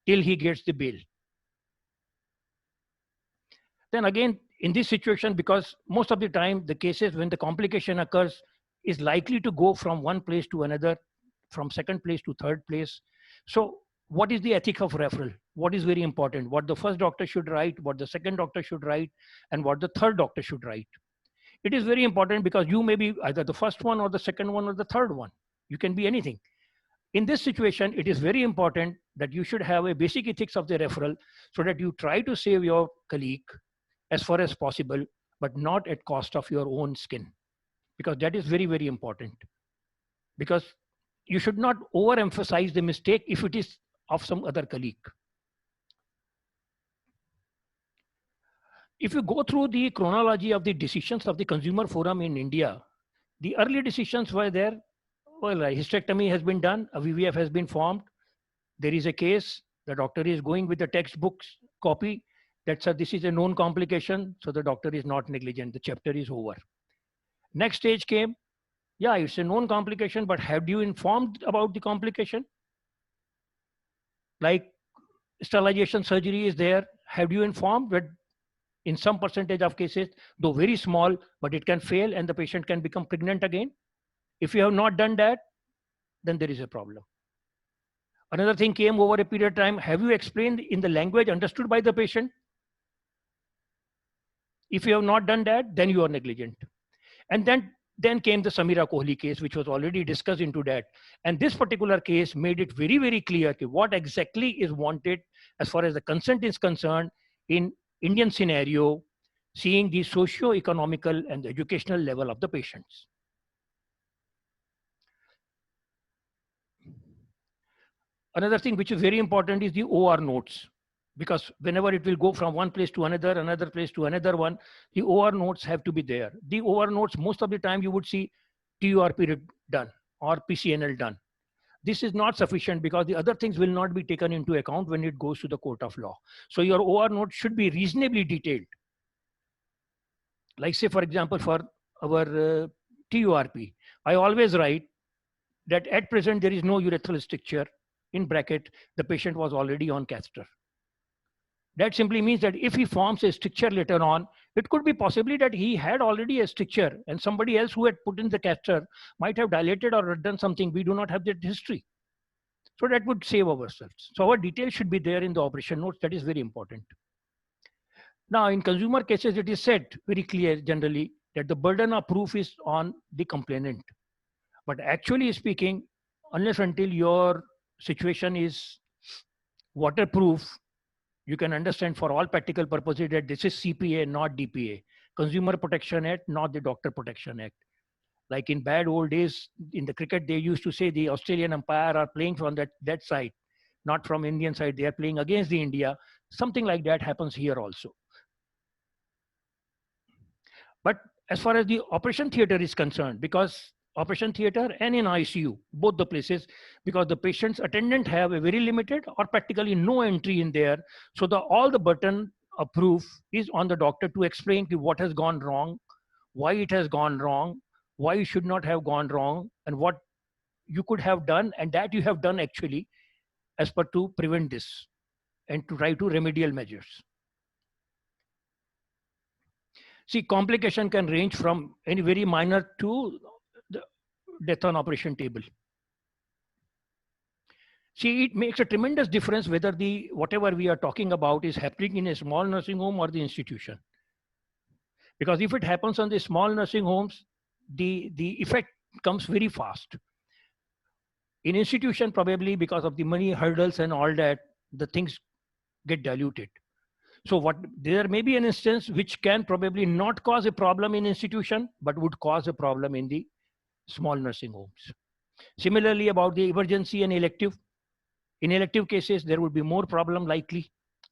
till he gets the bail. Then again, in this situation, because most of the time the cases when the complication occurs is likely to go from one place to another, from second place to third place. So what is the ethic of referral? What is very important? What the first doctor should write, what the second doctor should write, and what the third doctor should write. It is very important because you may be either the first one or the second one or the third one. You can be anything. In this situation, it is very important that you should have a basic ethics of the referral so that you try to save your colleague as far as possible, but not at cost of your own skin, because that is very, very important. Because you should not overemphasize the mistake if it is of some other colleague. If you go through the chronology of the decisions of the Consumer Forum in India, the early decisions were there. Well, a hysterectomy has been done, a VVF has been formed. There is a case, the doctor is going with the textbook's copy. That's this is a known complication, so the doctor is not negligent. The chapter is over. Next stage came, yeah, it's a known complication, but have you informed about the complication? Like sterilization surgery is there. Have you informed that in some percentage of cases, though very small, but it can fail and the patient can become pregnant again? If you have not done that, then there is a problem. Another thing came over a period of time. Have you explained in the language understood by the patient? If you have not done that, then you are negligent. And then came the Samira Kohli case, which was already discussed into that. And this particular case made it very, very clear what exactly is wanted as far as the consent is concerned in Indian scenario, seeing the socio-economical and the educational level of the patients. Another thing which is very important is the OR notes, because whenever it will go from one place to another place to another one, the OR notes have to be there. The OR notes, most of the time you would see TUR period done or PCNL done. This is not sufficient because the other things will not be taken into account when it goes to the court of law. So your OR note should be reasonably detailed. Like say, for example, for our TURP, I always write that at present there is no urethral stricture. In bracket, the patient was already on catheter. That simply means that if he forms a stricture later on, it could be possibly that he had already a stricture and somebody else who had put in the catheter might have dilated or done something. We do not have that history. So that would save ourselves. So our details should be there in the operation notes. That is very important. Now, in consumer cases, it is said very clear generally that the burden of proof is on the complainant. But actually speaking, unless until your situation is waterproof, you can understand for all practical purposes that this is CPA, not DPA. Consumer Protection Act, not the Doctor Protection Act. Like in bad old days, in the cricket, they used to say the Australian umpire are playing from that side, not from Indian side. They are playing against the India. Something like that happens here also. But as far as the operation theater is concerned, because operation theater and in ICU, both the places, because the patient's attendant have a very limited or practically no entry in there. So all the burden of proof is on the doctor to explain what has gone wrong, why it has gone wrong, why you should not have gone wrong, and what you could have done and that you have done actually as per to prevent this and to try to remedial measures. See, complication can range from any very minor to the death on operation table. See, it makes a tremendous difference whether whatever we are talking about is happening in a small nursing home or the institution. Because if it happens on the small nursing homes, the effect comes very fast. In institution, probably because of the money hurdles and all that, the things get diluted. So there may be an instance which can probably not cause a problem in institution, but would cause a problem in the small nursing homes. Similarly, about the emergency and elective. In elective cases, there would be more problem likely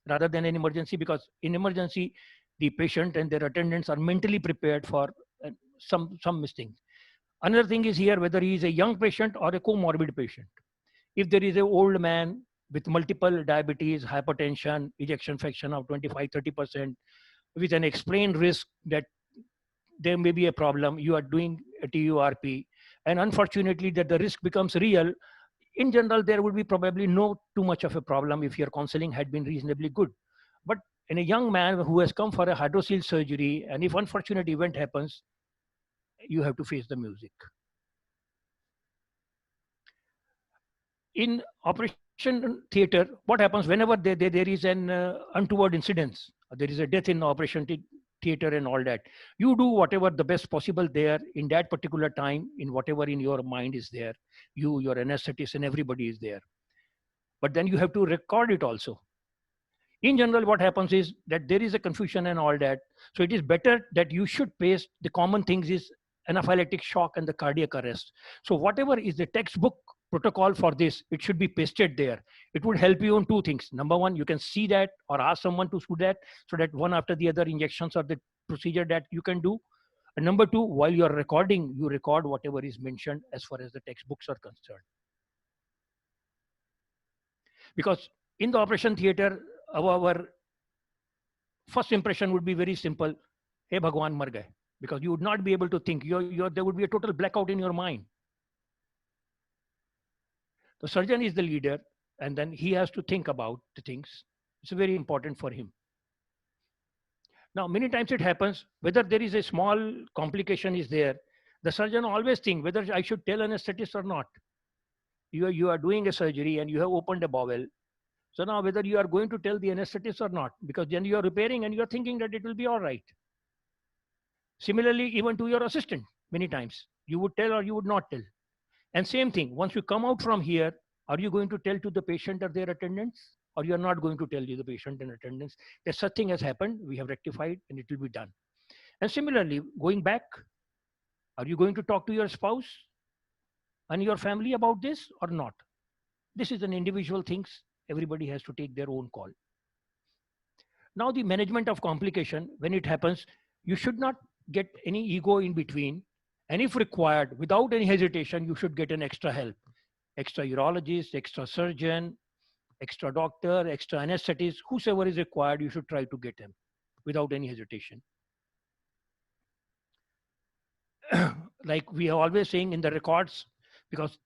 rather than an emergency, because in emergency, the patient and their attendants are mentally prepared for some mistakes. Another thing is here, whether he is a young patient or a comorbid patient. If there is an old man with multiple diabetes, hypertension, ejection fraction of 25-30%, with an explained risk that there may be a problem, you are doing a TURP, and unfortunately that the risk becomes real, in general, there would be probably no too much of a problem if your counseling had been reasonably good. But in a young man who has come for a hydrocele surgery, and if unfortunate event happens, you have to face the music. In operation theater, what happens whenever there is an untoward incident, there is a death in the operation theater and all that, you do whatever the best possible there in that particular time, in whatever in your mind is there. You, your anesthetist, and everybody is there. But then you have to record it also. In general, what happens is that there is a confusion and all that. So it is better that you should paste the common things is anaphylactic shock and the cardiac arrest. So whatever is the textbook protocol for this, it should be pasted there. It would help you on two things. Number one, you can see that or ask someone to do that, so that one after the other injections or the procedure that you can do. And number two, while you're recording, you record whatever is mentioned as far as the textbooks are concerned. Because in the operation theater, our first impression would be very simple. Hey, Bhagwan mar gaye. Because you would not be able to think. There would be a total blackout in your mind. The surgeon is the leader, and then he has to think about the things. It's very important for him. Now, many times it happens, whether there is a small complication is there, the surgeon always thinks whether I should tell anesthetist or not. You are doing a surgery and you have opened a bowel. So now whether you are going to tell the anesthetist or not, because then you are repairing and you are thinking that it will be all right. Similarly, even to your assistant, many times you would tell or you would not tell. And same thing, once you come out from here, are you going to tell to the patient or their attendants? Or you are not going to tell the patient and attendants that such thing has happened, we have rectified, and it will be done. And similarly, going back, are you going to talk to your spouse and your family about this or not? This is an individual things. Everybody has to take their own call. Now, the management of complication, when it happens, you should not get any ego in between. And if required, without any hesitation, you should get an extra help. Extra urologist, extra surgeon, extra doctor, extra anesthetist, whosoever is required, you should try to get him without any hesitation. Like we are always saying in the records, because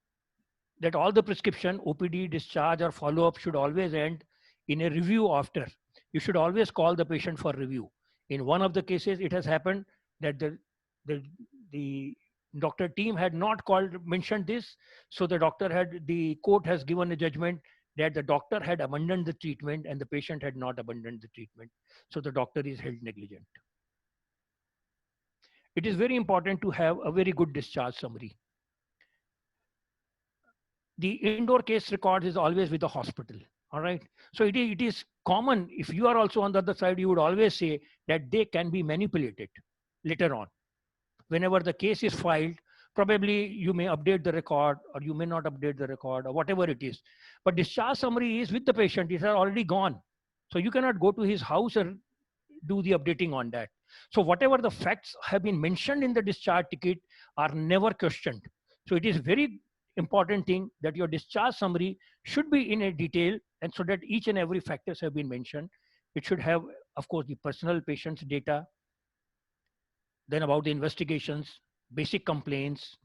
that all the prescription, OPD, discharge, or follow-up should always end in a review after. You should always call the patient for review. In one of the cases, it has happened that the doctor team had not mentioned this. So the court has given a judgment that the doctor had abandoned the treatment and the patient had not abandoned the treatment. So the doctor is held negligent. It is very important to have a very good discharge summary. The indoor case record is always with the hospital. All right. So it is common. If you are also on the other side, you would always say that they can be manipulated later on. Whenever the case is filed, probably you may update the record or you may not update the record or whatever it is. But discharge summary is with the patient. It has already gone. So you cannot go to his house and do the updating on that. So whatever the facts have been mentioned in the discharge ticket are never questioned. So it is very important thing that your discharge summary should be in a detail, and so that each and every factors have been mentioned. It should have, of course, the personal patient's data, then about the investigations, basic complaints,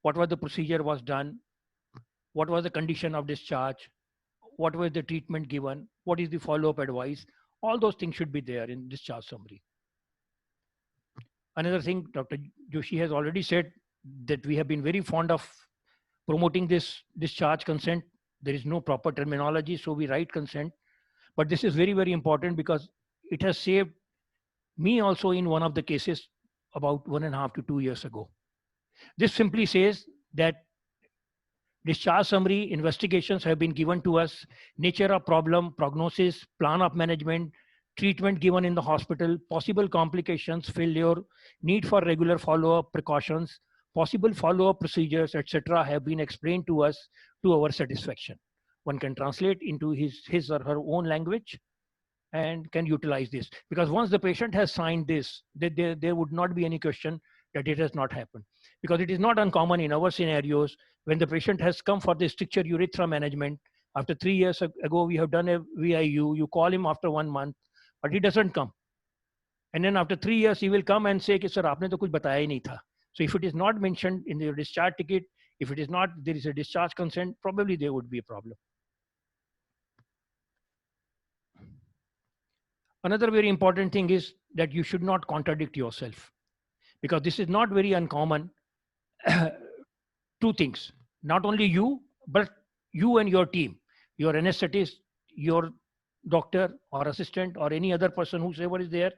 what was the procedure was done, what was the condition of discharge, what was the treatment given, what is the follow-up advice. All those things should be there in discharge summary. Another thing, Dr. Joshi has already said that we have been very fond of promoting this discharge consent. There is no proper terminology, so we write consent. But this is very, very important because it has saved me also in one of the cases about 1.5 to 2 years ago. This simply says that discharge summary, investigations have been given to us, nature of problem, prognosis, plan of management, treatment given in the hospital, possible complications, failure, need for regular follow-up precautions, possible follow-up procedures, etc. have been explained to us to our satisfaction. One can translate into his or her own language and can utilize this. Because once the patient has signed this, there would not be any question that it has not happened. Because it is not uncommon in our scenarios when the patient has come for the stricture urethra management. After 3 years ago, we have done a VIU, you call him after 1 month, but he doesn't come. And then after 3 years, he will come and say, sir, aapne to kuch bataya hi nahi tha. So if it is not mentioned in the discharge ticket, if it is not, there is a discharge consent, probably there would be a problem. Another very important thing is that you should not contradict yourself, because this is not very uncommon. Two things, not only you, but you and your team, your anesthetist, your doctor or assistant or any other person whoever is there,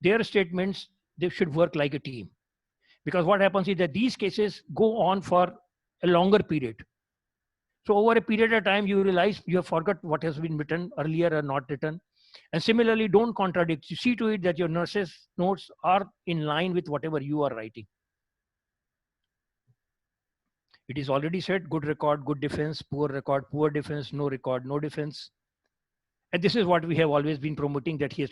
their statements, they should work like a team. Because what happens is that these cases go on for a longer period. So over a period of time, you realize you have forgot what has been written earlier or not written. And similarly, don't contradict. You see to it that your nurses' notes are in line with whatever you are writing. It is already said, good record, good defense, poor record, poor defense, no record, no defense. And this is what we have always been promoting, that he has,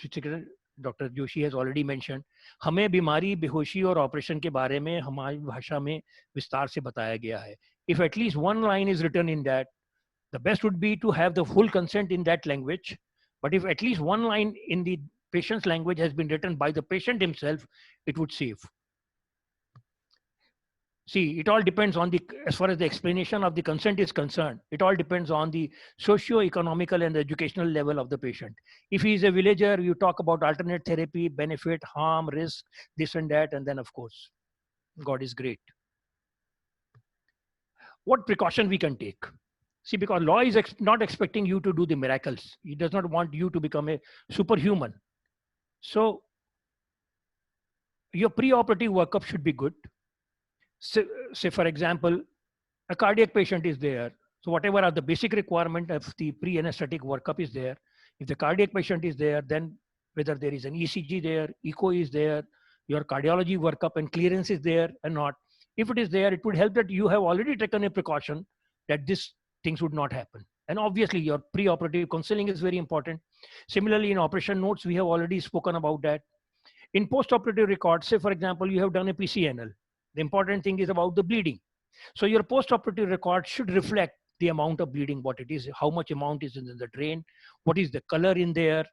Dr. Joshi has already mentioned. हमें बीमारी, बेहोशी और operation के बारे में हमारी भाषा में विस्तार से बताया गया है. If at least one line is written in that, the best would be to have the full consent in that language. But if at least one line in the patient's language has been written by the patient himself, it would save. See, it all depends on as far as the explanation of the consent is concerned, it all depends on the socio-economical and educational level of the patient. If he is a villager, you talk about alternate therapy, benefit, harm, risk, this and that, and then of course, God is great. What precaution we can take? See, because law is not expecting you to do the miracles. It does not want you to become a superhuman. So your pre-operative workup should be good. Say for example, a cardiac patient is there. So whatever are the basic requirement of the pre-anesthetic workup is there. If the cardiac patient is there, then whether there is an ECG there, echo is there, your cardiology workup and clearance is there or not. If it is there, it would help that you have already taken a precaution that this things would not happen. And obviously your pre-operative counseling is very important. Similarly, in operation notes, we have already spoken about that. In post-operative records, say for example, you have done a PCNL. The important thing is about the bleeding. So your post-operative record should reflect the amount of bleeding, what it is, how much amount is in the drain, what is the color in there,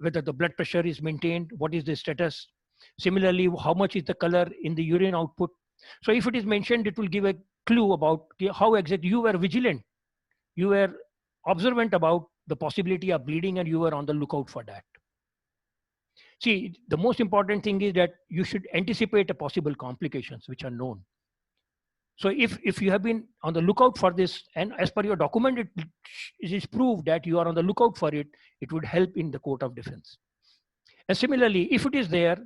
whether the blood pressure is maintained, what is the status. Similarly, how much is the color in the urine output. So if it is mentioned, it will give a clue about how exactly you were vigilant. You were observant about the possibility of bleeding and you were on the lookout for that. See, the most important thing is that you should anticipate the possible complications which are known. So if you have been on the lookout for this, and as per your document, it is proved that you are on the lookout for it, it would help in the court of defense. And similarly, if it is there,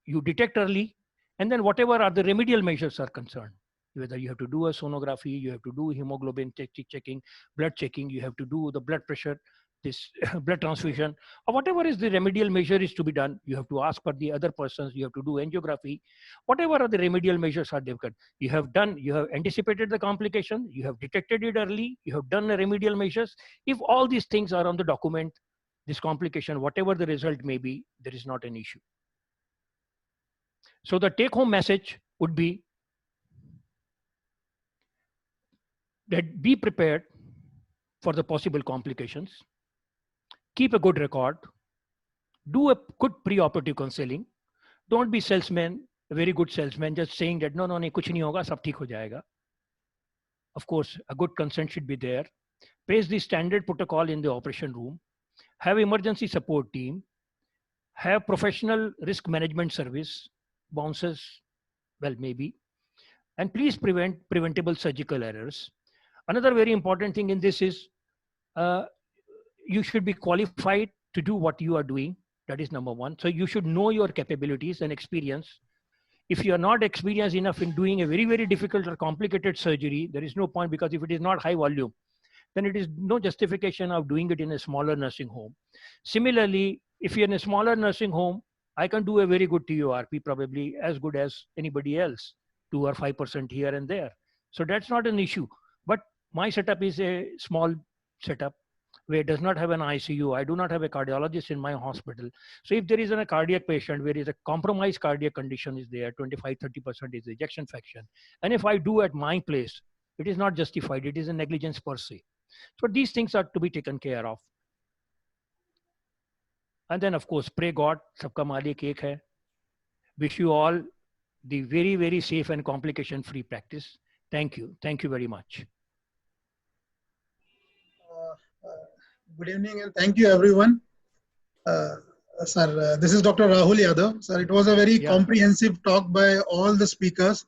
you detect early, and then whatever are the remedial measures are concerned, whether you have to do a sonography, you have to do hemoglobin checking, blood checking, you have to do the blood pressure, this blood transfusion, or whatever is the remedial measure is to be done, you have to ask for the other persons, you have to do angiography, whatever are the remedial measures are difficult. You have anticipated the complication, you have detected it early, you have done the remedial measures. If all these things are on the document, this complication, whatever the result may be, there is not an issue. So the take-home message would be that be prepared for the possible complications. Keep a good record. Do a good pre-operative counseling. Don't be salesman, a very good salesman, just saying that no, kuch nahi hoga, sab theek ho jayega. Of course, a good consent should be there. Pace the standard protocol in the operation room. Have emergency support team. Have professional risk management service. Bouncers, well, maybe. And please prevent preventable surgical errors. Another very important thing in this is you should be qualified to do what you are doing. That is number one. So you should know your capabilities and experience. If you are not experienced enough in doing a very, very difficult or complicated surgery, there is no point, because if it is not high volume, then it is no justification of doing it in a smaller nursing home. Similarly, if you're in a smaller nursing home, I can do a very good TURP, probably as good as anybody else, 2 or 5% here and there. So that's not an issue. But my setup is a small setup where it does not have an ICU. I do not have a cardiologist in my hospital. So if there is a cardiac patient where is a compromised cardiac condition is there, 25-30% is ejection fraction. And if I do at my place, it is not justified. It is a negligence per se. So these things are to be taken care of. And then of course, pray God, sabka malik ek hai. Wish you all the very, very safe and complication-free practice. Thank you. Thank you very much. Good evening and thank you everyone. Sir, this is Dr. Rahul Yadav. Sir, it was a very comprehensive talk by all the speakers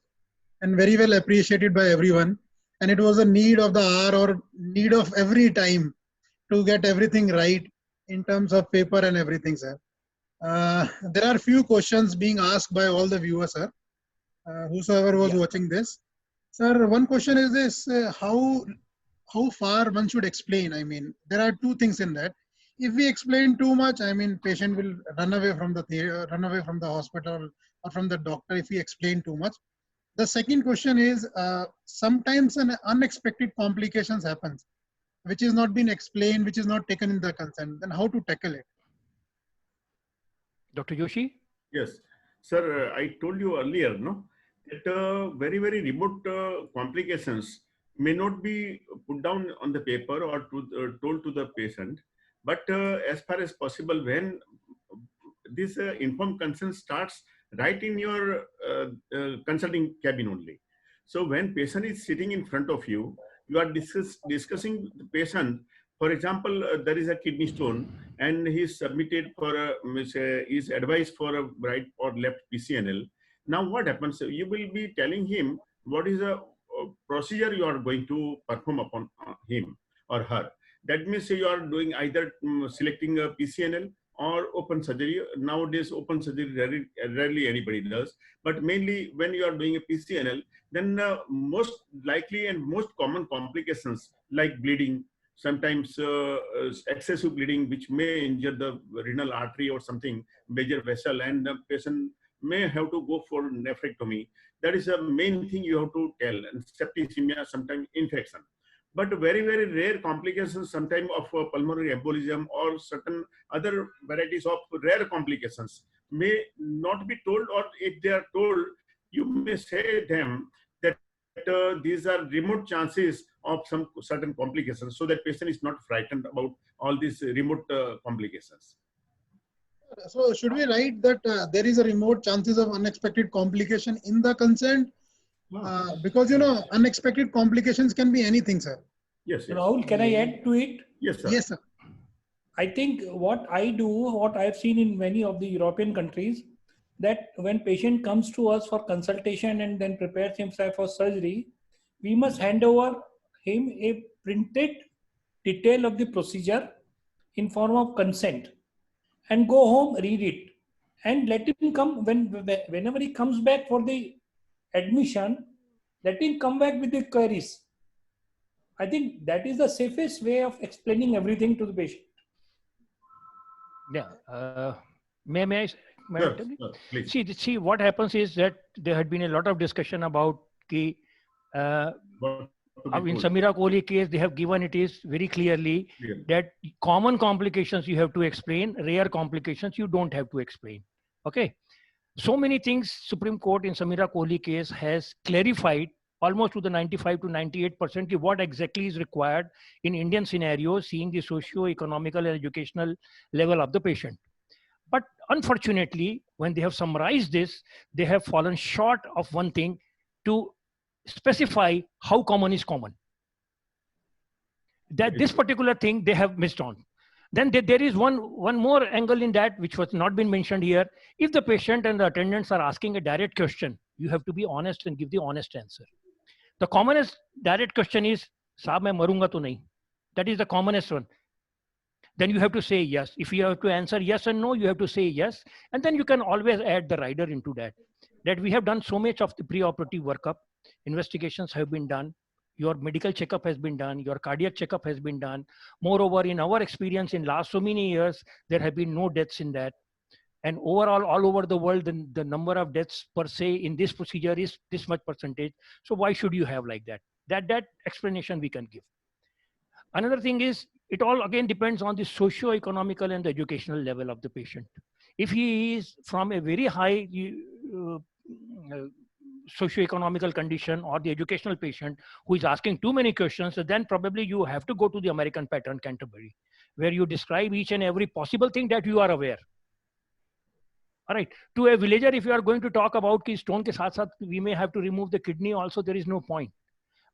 and very well appreciated by everyone. And it was a need of the hour or need of every time to get everything right in terms of paper and everything, sir. There are few questions being asked by all the viewers, sir, whosoever was watching this. Sir, one question is this, how far one should explain? I mean, there are two things in that. If we explain too much, I mean, patient will run away from the theater, run away from the hospital or from the doctor if we explain too much. The second question is, sometimes an unexpected complications happens, which is not been explained, which is not taken in the consent. Then how to tackle it? Dr. Joshi? Yes, sir, I told you earlier, no, that very, very remote complications may not be put down on the paper or told to the patient, but as far as possible, when this informed consent starts right in your consulting cabin only. So when patient is sitting in front of you, you are discussing the patient. For example, there is a kidney stone and he is submitted for is advised for a right or left PCNL. Now what happens? You will be telling him what is procedure you are going to perform upon him or her. That means you are doing either selecting a PCNL or open surgery. Nowadays, open surgery rarely anybody does. But mainly when you are doing a PCNL, then most likely and most common complications like bleeding, sometimes excessive bleeding, which may injure the renal artery or something, major vessel, and the patient may have to go for nephrectomy. That is the main thing you have to tell. And septicemia, sometimes infection. But very, very rare complications, sometimes of pulmonary embolism or certain other varieties of rare complications may not be told, or if they are told, you may say them that these are remote chances of some certain complications, so that patient is not frightened about all these remote complications. So should we write that there is a remote chances of unexpected complication in the consent? Because, you know, unexpected complications can be anything, sir. Yes, yes. Rahul, can I add to it? Yes, sir. Yes, sir. I think what I do, what I've seen in many of the European countries, that when patient comes to us for consultation and then prepares himself for surgery, we must hand over him a printed detail of the procedure in form of consent and go home, read it, and let him come whenever he comes back for the admission, let him come back with the queries. I think that is the safest way of explaining everything to the patient. Yeah. May I Yes, tell you? please. See, what happens is that there had been a lot of discussion about the in Samira Kohli case, they have given it is very clearly that common complications you have to explain, rare complications you don't have to explain. Okay. So many things Supreme Court in Samira Kohli case has clarified almost to the 95 to 98% what exactly is required in Indian scenario, seeing the socio-economical and educational level of the patient. But unfortunately, when they have summarized this, they have fallen short of one thing, to specify how common is common. That this particular thing they have missed on. Then there is one more angle in that which was not been mentioned here. If the patient and the attendants are asking a direct question, you have to be honest and give the honest answer. The commonest direct question is, "Saab, main marunga to nahi." That is the commonest one. Then you have to say yes. If you have to answer yes and no, you have to say yes. And then you can always add the rider into that. That we have done so much of the pre-operative workup. Investigations have been done. Your medical checkup has been done. Your cardiac checkup has been done. Moreover, in our experience in last so many years, there have been no deaths in that. And overall, all over the world, the number of deaths per se in this procedure is this much percentage. So why should you have like that? That explanation we can give. Another thing is, it all again depends on the socio-economical and the educational level of the patient. If he is from a very high socio-economical condition, or the educational patient who is asking too many questions, then probably you have to go to the American pattern, Canterbury, where you describe each and every possible thing that you are aware. All right. To a villager, if you are going to talk about ki stone ke saath saath we may have to remove the kidney also, there is no point.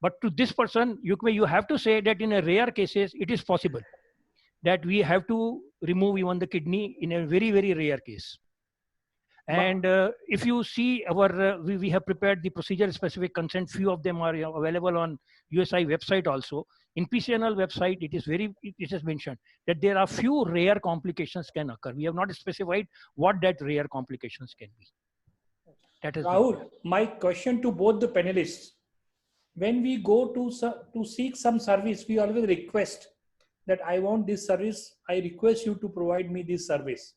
But to this person, you have to say that in a rare cases, it is possible that we have to remove even the kidney in a very, very rare case. And if you see our, we have prepared the procedure specific consent. Few of them are available on USI website also. In PCNL website, it is mentioned that there are few rare complications can occur. We have not specified what that rare complications can be. That is Rahul, my question to both the panelists. When we go to seek some service, we always request that I want this service. I request you to provide me this service.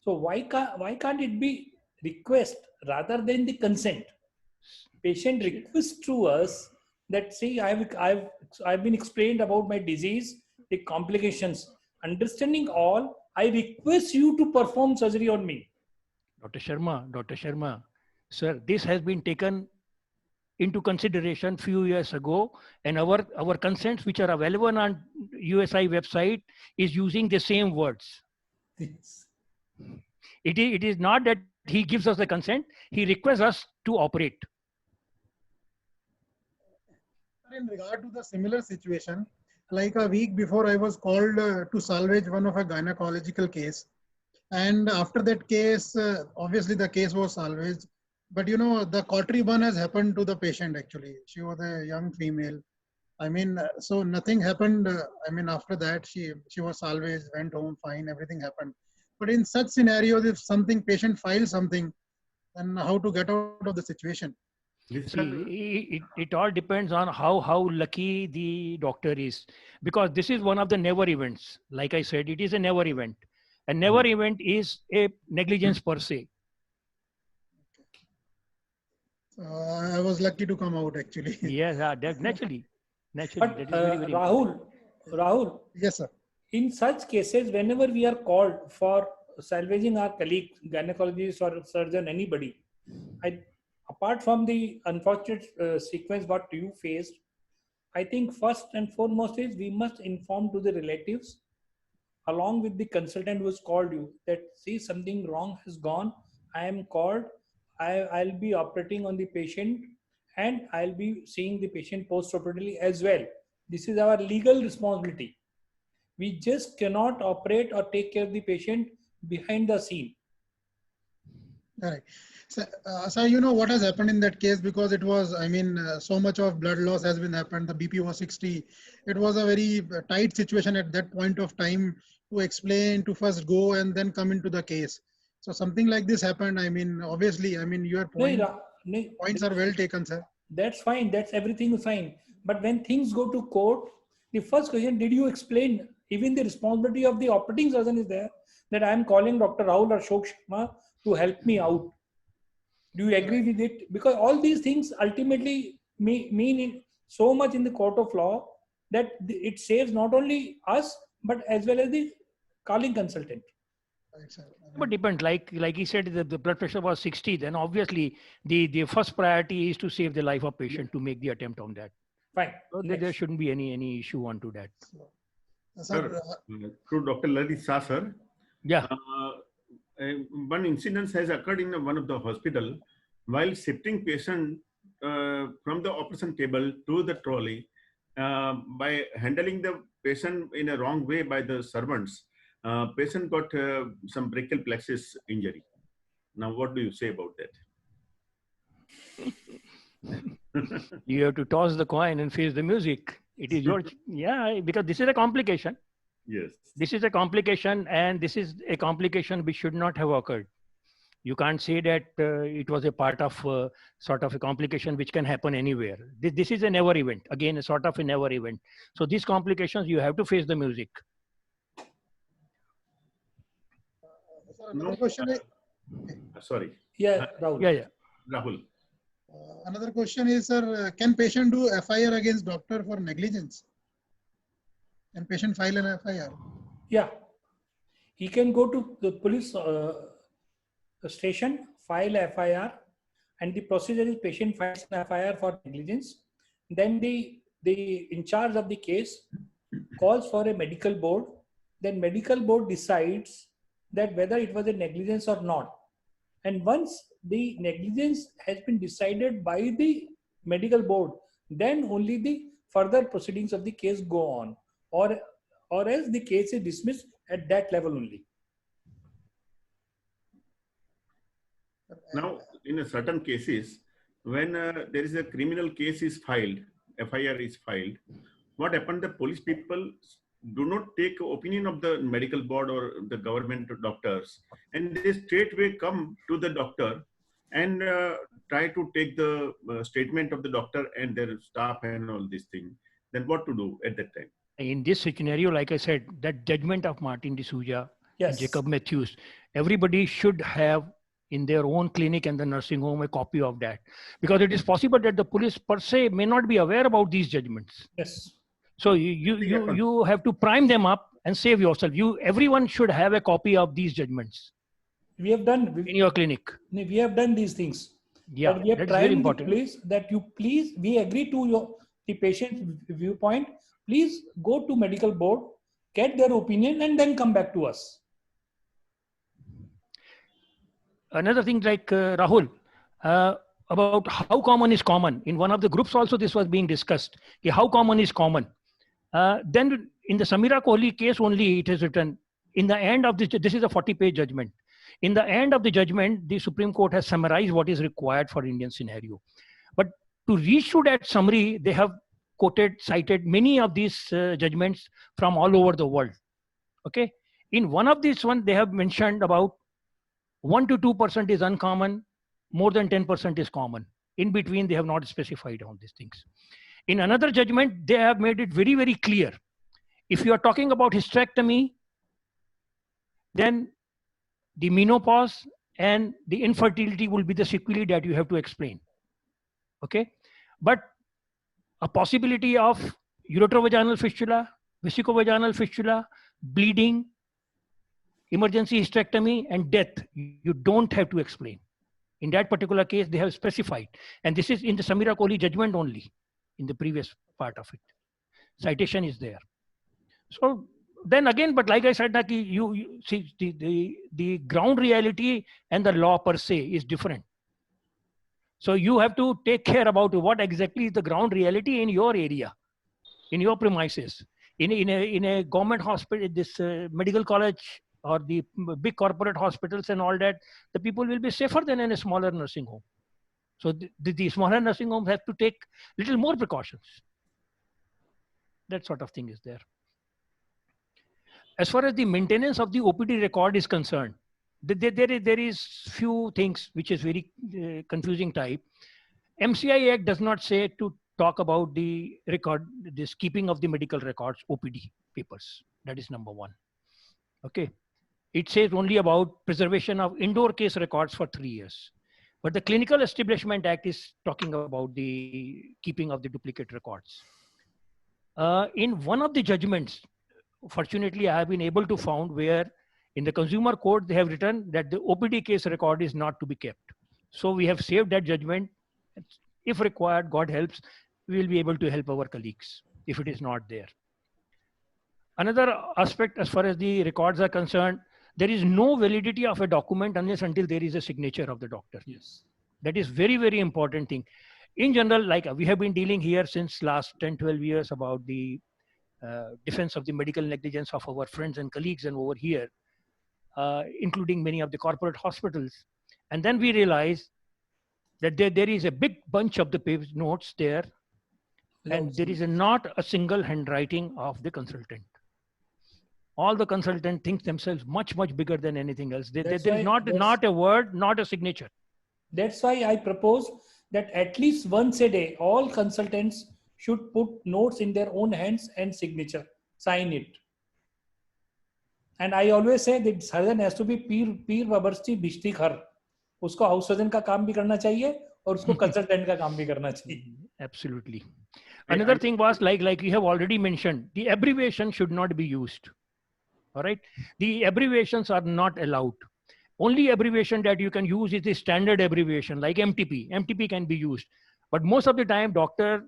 So why can't it be request rather than the consent? Patient requests to us that, see, I've been explained about my disease, the complications. Understanding all, I request you to perform surgery on me. Dr. Sharma, sir, this has been taken into consideration few years ago, and our consents which are available on USI website is using the same words. Yes. It is not that he gives us the consent, he requests us to operate. In regard to the similar situation, like a week before I was called to salvage one of a gynecological case. And after that case, obviously the case was salvaged. But you know, the cautery burn has happened to the patient actually. She was a young female. I mean, so nothing happened. I mean, after that, she was salvaged, went home fine, everything happened. But in such scenarios, if something patient files something, then how to get out of the situation? See, it all depends on how lucky the doctor is, because this is one of the never events. Like I said, it is a never event. A never event is a negligence per se. I was lucky to come out actually. Yes, naturally. But That is very, very important. Rahul, Yes, sir. in such cases, whenever we are called for salvaging our colleague, gynecologist or surgeon, anybody, apart from the unfortunate sequence what you faced, I think first and foremost is we must inform to the relatives along with the consultant who has called you that see something wrong has gone. I am called. I'll be operating on the patient and I'll be seeing the patient post-operatively as well. This is our legal responsibility. We just cannot operate or take care of the patient behind the scene. Correct. So you know what has happened in that case, because it was, I mean, so much of blood loss has been happened. The BP was 60. It was a very tight situation at that point of time to explain, to first go and then come into the case. So something like this happened. I mean, obviously, I mean, your points are well taken, sir. That's fine. That's everything fine. But when things go to court, the first question, did you explain? Even the responsibility of the operating surgeon is there, that I am calling Dr. Rahul or Ashok Sharma to help me out. Do you agree with it? Because all these things ultimately mean so much in the court of law that it saves not only us, but as well as the calling consultant. But depends, like he said, the blood pressure was 60, then obviously the first priority is to save the life of patient, to make the attempt on that. Fine. So there shouldn't be any issue onto that. Sir, through Dr. Lalit Shah, sir. Yeah. One incident has occurred in one of the hospital while shifting patient from the operation table to the trolley. By handling the patient in a wrong way by the servants, patient got some brachial plexus injury. Now, what do you say about that? You have to toss the coin and face the music. It is your, yeah, because this is a complication. Yes. This is a complication, and this is a complication which should not have occurred. You can't say that it was a part of sort of a complication which can happen anywhere. This is a never event. Again, a sort of a never event. So these complications, you have to face the music. Another question is, sorry. Yeah, Rahul. Yeah. Rahul. Another question is, sir, can patient do FIR against doctor for negligence? Can patient file an FIR? Yeah. He can go to the police station, file a FIR, and the procedure is patient files an FIR for negligence. Then the in charge of the case calls for a medical board. Then medical board decides that whether it was a negligence or not. And once the negligence has been decided by the medical board, then only the further proceedings of the case go on, or else the case is dismissed at that level only. Now, in a certain cases, when there is a criminal case is filed, FIR is filed, what happened? The police people do not take opinion of the medical board or the government doctors, and they straightway come to the doctor and try to take the statement of the doctor and their staff and all these things. Then what to do at that time? In this scenario, like I said, that judgment of Martin D'Souza, Yes. Jacob Matthews, everybody should have in their own clinic and the nursing home a copy of that, because it is possible that the police per se may not be aware about these judgments. Yes. So you have to prime them up and save yourself. Everyone should have a copy of these judgments. We have done in your clinic. We have done these things. Yeah, but we have that's tried very the important. police that you please, we agree to the patient's viewpoint. Please go to medical board, get their opinion, and then come back to us. Another thing, like Rahul, about how common is common. In one of the groups also this was being discussed. How common is common. Then in the Samira Kohli case only it is written, in the end of this is a 40-page judgment. In the end of the judgment, the Supreme Court has summarized what is required for Indian scenario. But to reach to that summary, they have cited many of these judgments from all over the world. Okay. In one of these one, they have mentioned about 1 to 2% is uncommon, more than 10% is common. In between, they have not specified on these things. In another judgment, they have made it very, very clear. If you are talking about hysterectomy, then the menopause and the infertility will be the sequelae that you have to explain. Okay. But a possibility of ureterovaginal fistula, vesicovaginal fistula, bleeding, emergency hysterectomy, and death, you don't have to explain. In that particular case, they have specified. And this is in the Samira Kohli judgment only, in the previous part of it. Citation is there. So then again, but like I said, that you see the ground reality and the law per se is different. So you have to take care about what exactly is the ground reality in your area, in your premises. In a government hospital, this medical college or the big corporate hospitals and all that, the people will be safer than in a smaller nursing home. So the smaller nursing homes have to take little more precautions. That sort of thing is there. As far as the maintenance of the OPD record is concerned, there is few things which is very confusing type. MCI Act does not say to talk about the record, this keeping of the medical records, OPD papers. That is number one. Okay. It says only about preservation of indoor case records for 3 years. But the Clinical Establishment Act is talking about the keeping of the duplicate records. In one of the judgments, fortunately, I have been able to found where in the Consumer Court, they have written that the OPD case record is not to be kept. So we have saved that judgment. If required, God helps, we will be able to help our colleagues if it is not there. Another aspect as far as the records are concerned, there is no validity of a document unless until there is a signature of the doctor. Yes. That is very, very important thing. In general, like we have been dealing here since last 10, 12 years about the defense of the medical negligence of our friends and colleagues and over here, including many of the corporate hospitals. And then we realize that there is a big bunch of the page notes there, and there is not a single handwriting of the consultant. All the consultant thinks themselves much, much bigger than anything else. There is not a word, not a signature. That's why I propose that at least once a day, all consultants should put notes in their own hands and signature, sign it. And I always say that surgeon has to be peer babarsti bishti khar. Usko house surgeon ka kaam bhi karna chahiye aur usko consultant ka kaam bhi karna chahiye. Absolutely. Another thing was like you have already mentioned, the abbreviation should not be used. All right. The abbreviations are not allowed. Only abbreviation that you can use is the standard abbreviation like MTP. MTP can be used. But most of the time, doctor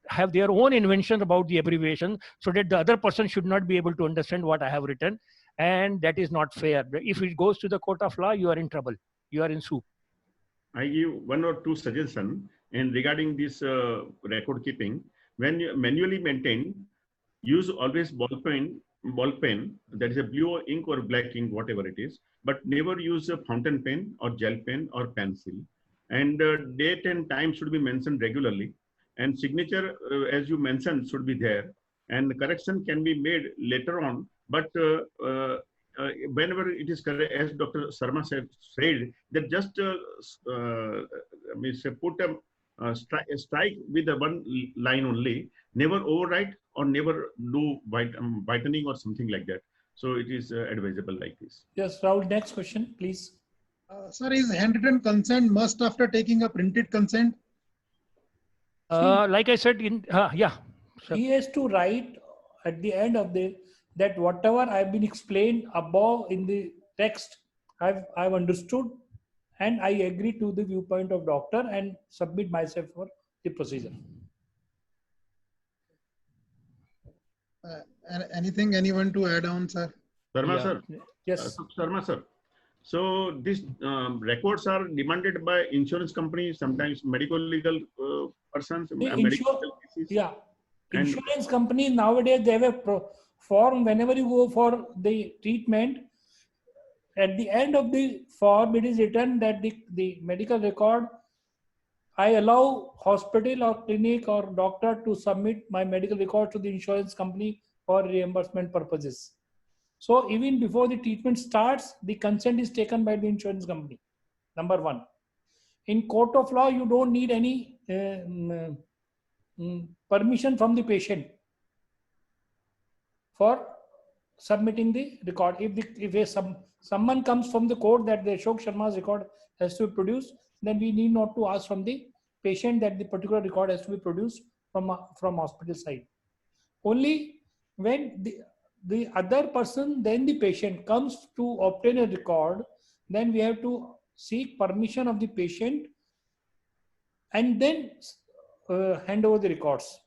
have their own invention about the abbreviation so that the other person should not be able to understand what I have written. And that is not fair. If it goes to the court of law, you are in trouble. You are in soup. I give one or two suggestions. And regarding this record keeping, when you manually maintain, use always ball pen, that is a blue ink or black ink, whatever it is, but never use a fountain pen or gel pen or pencil. And date and time should be mentioned regularly. And signature, as you mentioned, should be there. And correction can be made later on. But whenever it is correct, as Dr. Sharma said that just put a strike with the one line only, never overwrite or never do whitening or something like that. So it is advisable like this. Yes, Rahul, next question, please. Sir, is handwritten consent must after taking a printed consent? Like I said, yeah. Sure. He has to write at the end of that whatever I've been explained above in the text, I've understood, and I agree to the viewpoint of doctor and submit myself for the procedure. Anything anyone to add on, sir? Sharma, Yeah. sir. Yes. Sharma, sir. So these records are demanded by insurance companies, sometimes medical legal persons. Yeah. Insurance companies nowadays, they have a form whenever you go for the treatment. at the end of the form, it is written that the medical record, I allow hospital or clinic or doctor to submit my medical record to the insurance company for reimbursement purposes. So even before the treatment starts, the consent is taken by the insurance company. Number one. In court of law, you don't need any permission from the patient for submitting the record. If someone comes from the court that the Ashok Sharma's record has to be produced, then we need not to ask from the patient that the particular record has to be produced from hospital side. Only when the other person, then the patient comes to obtain a record, then we have to seek permission of the patient and then hand over the records.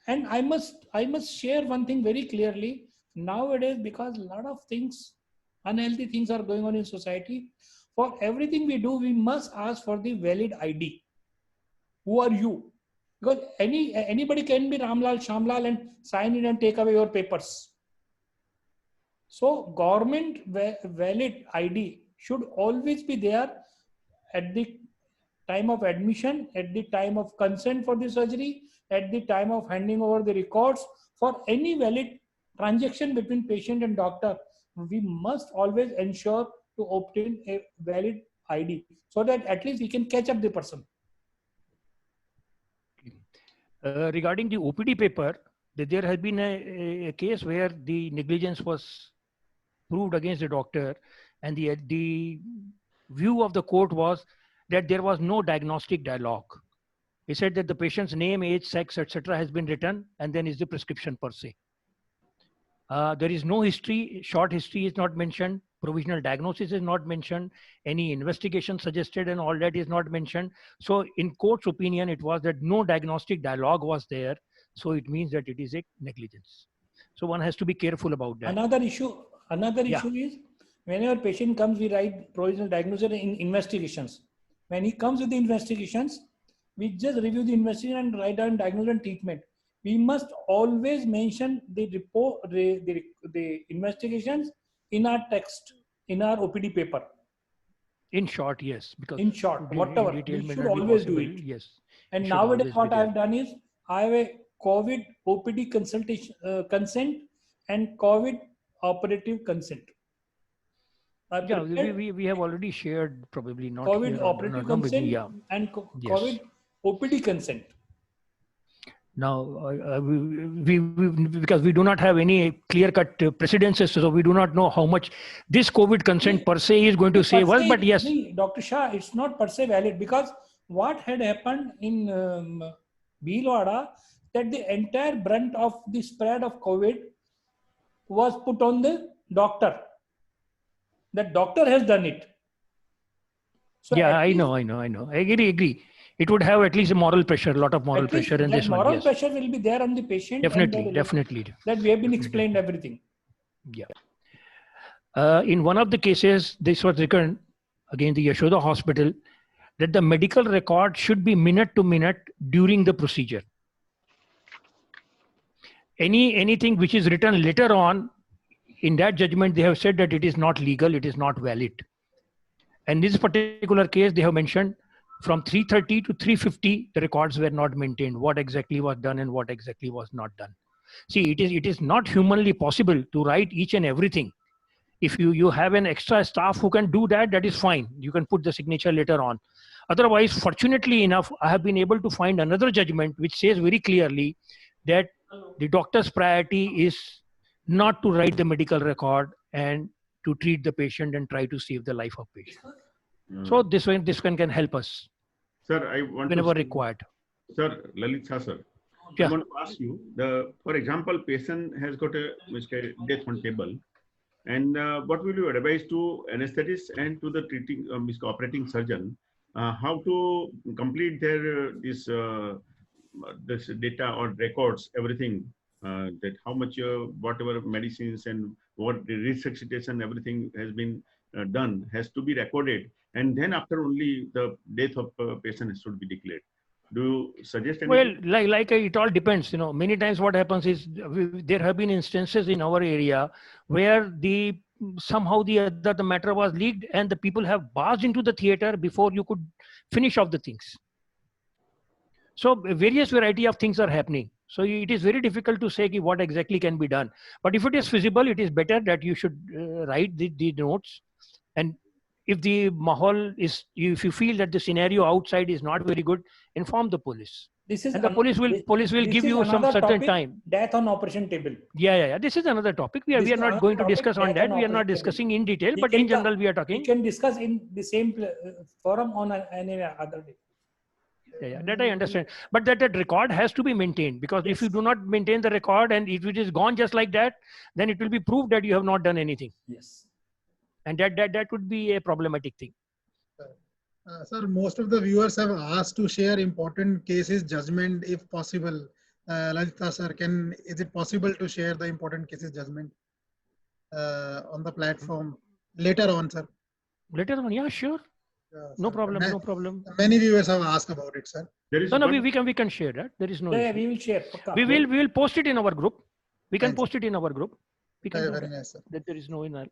And I must share one thing very clearly. Nowadays, because a lot of things, unhealthy things are going on in society, for everything we do, we must ask for the valid ID. Who are you? Because anybody can be Ramlal, Shamlal and sign in and take away your papers. So government valid ID should always be there at the time of admission, at the time of consent for the surgery, at the time of handing over the records. For any valid transaction between patient and doctor, we must always ensure to obtain a valid ID so that at least we can catch up the person. Regarding the OPD paper, there has been a case where the negligence was proved against the doctor, and the view of the court was that there was no diagnostic dialogue. He said that the patient's name, age, sex, etc. has been written, and then is the prescription per se. There is no history, short history is not mentioned, provisional diagnosis is not mentioned, any investigation suggested and all that is not mentioned. So in court's opinion, it was that no diagnostic dialogue was there. So it means that it is a negligence. So one has to be careful about that. Another issue is whenever patient comes, we write provisional diagnosis in investigations. When he comes with the investigations, we just review the investigation and write down diagnosis and treatment. We must always mention the report, the investigations in our text, in our OPD paper. In short, yes. Because in short, whatever, we should always do it. Yes. And nowadays what I have done is, I have a COVID OPD consultation consent and COVID operative consent. Yeah, we have already shared, probably not COVID operative consent and COVID OPD consent. Now, because we do not have any clear-cut precedences, so we do not know how much this COVID consent per se is going to save us. But yes, Dr. Shah, it's not per se valid, because what had happened in Bhilwara, that the entire brunt of the spread of COVID was put on the doctor. The doctor has done it. So yeah, I know. I agree. It would have at least a moral pressure, a lot of moral pressure in this one. Moral pressure will be there on the patient. Definitely. That we have been explained everything. Yeah. In one of the cases, this was written, again, the Yashoda Hospital, that the medical record should be minute to minute during the procedure. Anything which is written later on, in that judgment, they have said that it is not legal, it is not valid. And in this particular case, they have mentioned from 3:30 to 3:50, the records were not maintained. What exactly was done and what exactly was not done. See, it is not humanly possible to write each and everything. If you have an extra staff who can do that, that is fine. You can put the signature later on. Otherwise, fortunately enough, I have been able to find another judgment which says very clearly that the doctor's priority is not to write the medical record and to treat the patient and try to save the life of patient. So this one can help us. Sir, I want whenever required. Sir, Lalit Shah, sir. Yeah. I want to ask you, for example, patient has got a death on table, and what will you advise to anesthetist and to the treating operating surgeon how to complete their this data or records, everything, that how much whatever medicines and what the resuscitation, everything has been done has to be recorded, and then after only the death of patient should be declared. Do you suggest anything? Well, like it all depends. Many times what happens is there have been instances in our area where the somehow the other the matter was leaked and the people have barged into the theater before you could finish off the things. So various variety of things are happening. So it is very difficult to say what exactly can be done. But if it is feasible, it is better that you should write the notes. And if the mahal is, if you feel that the scenario outside is not very good, inform the police. This is and the police will give you some certain time. Death on operation table. Yeah. This is another topic. We are not going to discuss on that. We are not discussing in detail, but in general we are talking. We can discuss in the same forum on any other day. Yeah, that I understand. But that record has to be maintained, because if you do not maintain the record and if it is gone just like that, then it will be proved that you have not done anything. Yes. And that would be a problematic thing. Sir, most of the viewers have asked to share important cases judgment if possible. Lalita sir, is it possible to share the important cases judgment on the platform later on, sir? Later on, yeah, sure. No problem. No problem. Many viewers have asked about it, sir. No, we can share that. There is no issue. We will share. We will post it in our group. We can post it in our group. We can very nice, sir. That there is no in our...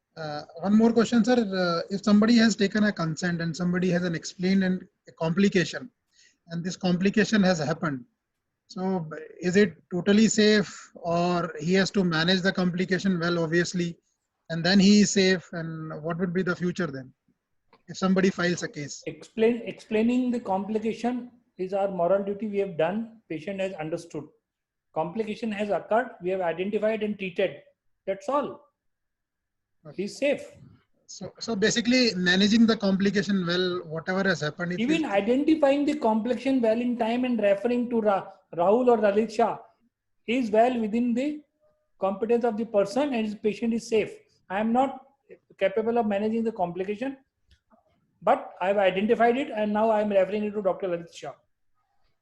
One more question, sir. If somebody has taken a consent and somebody has an explained and a complication, and this complication has happened, so is it totally safe, or he has to manage the complication well, obviously, and then he is safe? And what would be the future then, if somebody files a case? Explaining the complication is our moral duty. We have done. Patient has understood. Complication has occurred. We have identified and treated. That's all. He's safe. So basically, managing the complication well, whatever has happened. Even identifying the complication well in time and referring to Rahul or Lalit Shah is well within the competence of the person, and his patient is safe. I am not capable of managing the complication, but I have identified it, and now I am referring it to Dr. Lalit Shah.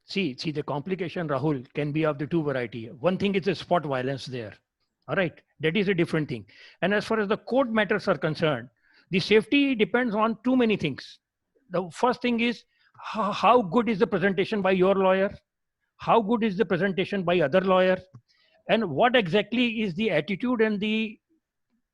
See, the complication, Rahul, can be of the two variety. One thing is a spot violence there. All right, that is a different thing. And as far as the court matters are concerned, the safety depends on too many things. The first thing is how good is the presentation by your lawyer? How good is the presentation by other lawyer? And what exactly is the attitude and the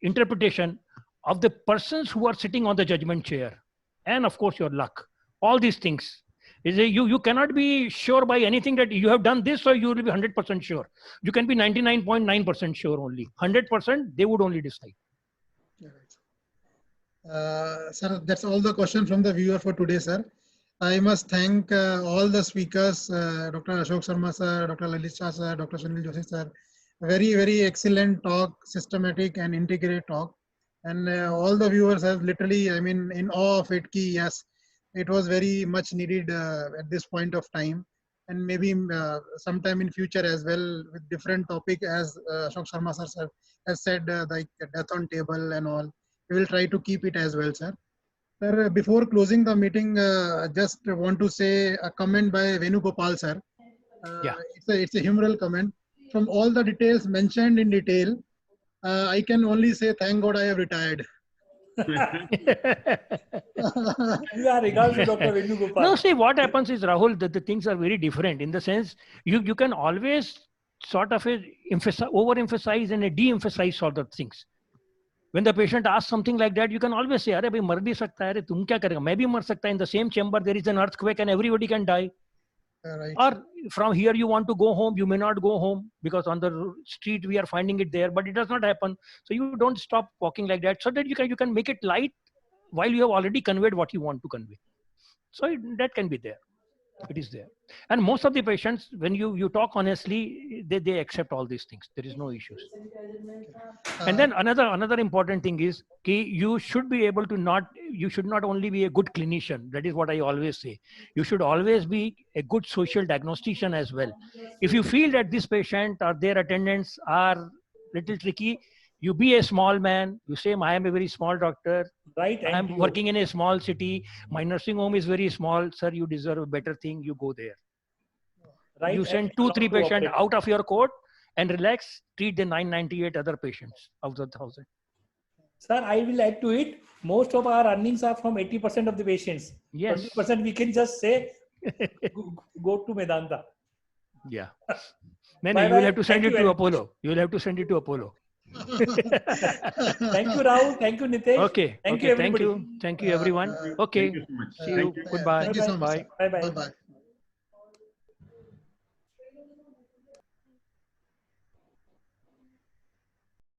interpretation of the persons who are sitting on the judgment chair? And of course, your luck. All these things. You cannot be sure by anything that you have done this, or you will be 100% sure. You can be 99.9% sure only. 100%, they would only decide. Sir, that's all the questions from the viewer for today, sir. I must thank all the speakers, Dr. Ashok Sharma sir, Dr. Lalit Shah sir, Dr. Sunil Joshi sir. Very, very excellent talk, systematic and integrated talk. And all the viewers have literally, I mean, in awe of it, yes, it was very much needed at this point of time, and maybe sometime in future as well with different topic, as Ashok Sharma sir has said, like death on table and all. We will try to keep it as well, sir. Sir, before closing the meeting, just want to say a comment by Venugopal sir. It's a humoral comment. From all the details mentioned in detail, I can only say thank God I have retired. No, see, what happens is, Rahul, that the things are very different in the sense you can always sort of overemphasize and de-emphasize sort of things. When the patient asks something like that, you can always say, "Arey bhai, mar bhi sakta hai, tum kya karega? Main bhi mar sakta." In the same chamber, there is an earthquake and everybody can die. Right. Or from here you want to go home, you may not go home because on the street we are finding it there, but it does not happen. So you don't stop walking like that, so that you can make it light while you have already conveyed what you want to convey. So that can be there. It is there. And most of the patients, when you talk honestly, they accept all these things. There is no issues. And then another important thing is you should be able to you should not only be a good clinician. That is what I always say. You should always be a good social diagnostician as well. If you feel that this patient or their attendants are little tricky, you be a small man. You say, I am a very small doctor. Right. I am working in a small city. My nursing home is very small. Sir, you deserve a better thing. You go there. Right. You send 2-3 patients out of your court and relax. Treat the 998 other patients out of the 1,000. Sir, I will add to it. Most of our earnings are from 80% of the patients. Yes. 20% we can just say, go to Medanta. Yeah. Then you will have to send it to Apollo. You will have to send it to Apollo. Thank you, Rahul. Thank you, Nitesh. Okay. Thank Okay. you, Thank everybody. you. Thank you, everyone. Okay. Thank you so much. See you. Thank you. Goodbye. Thank you so much. Bye. Bye bye. Bye bye.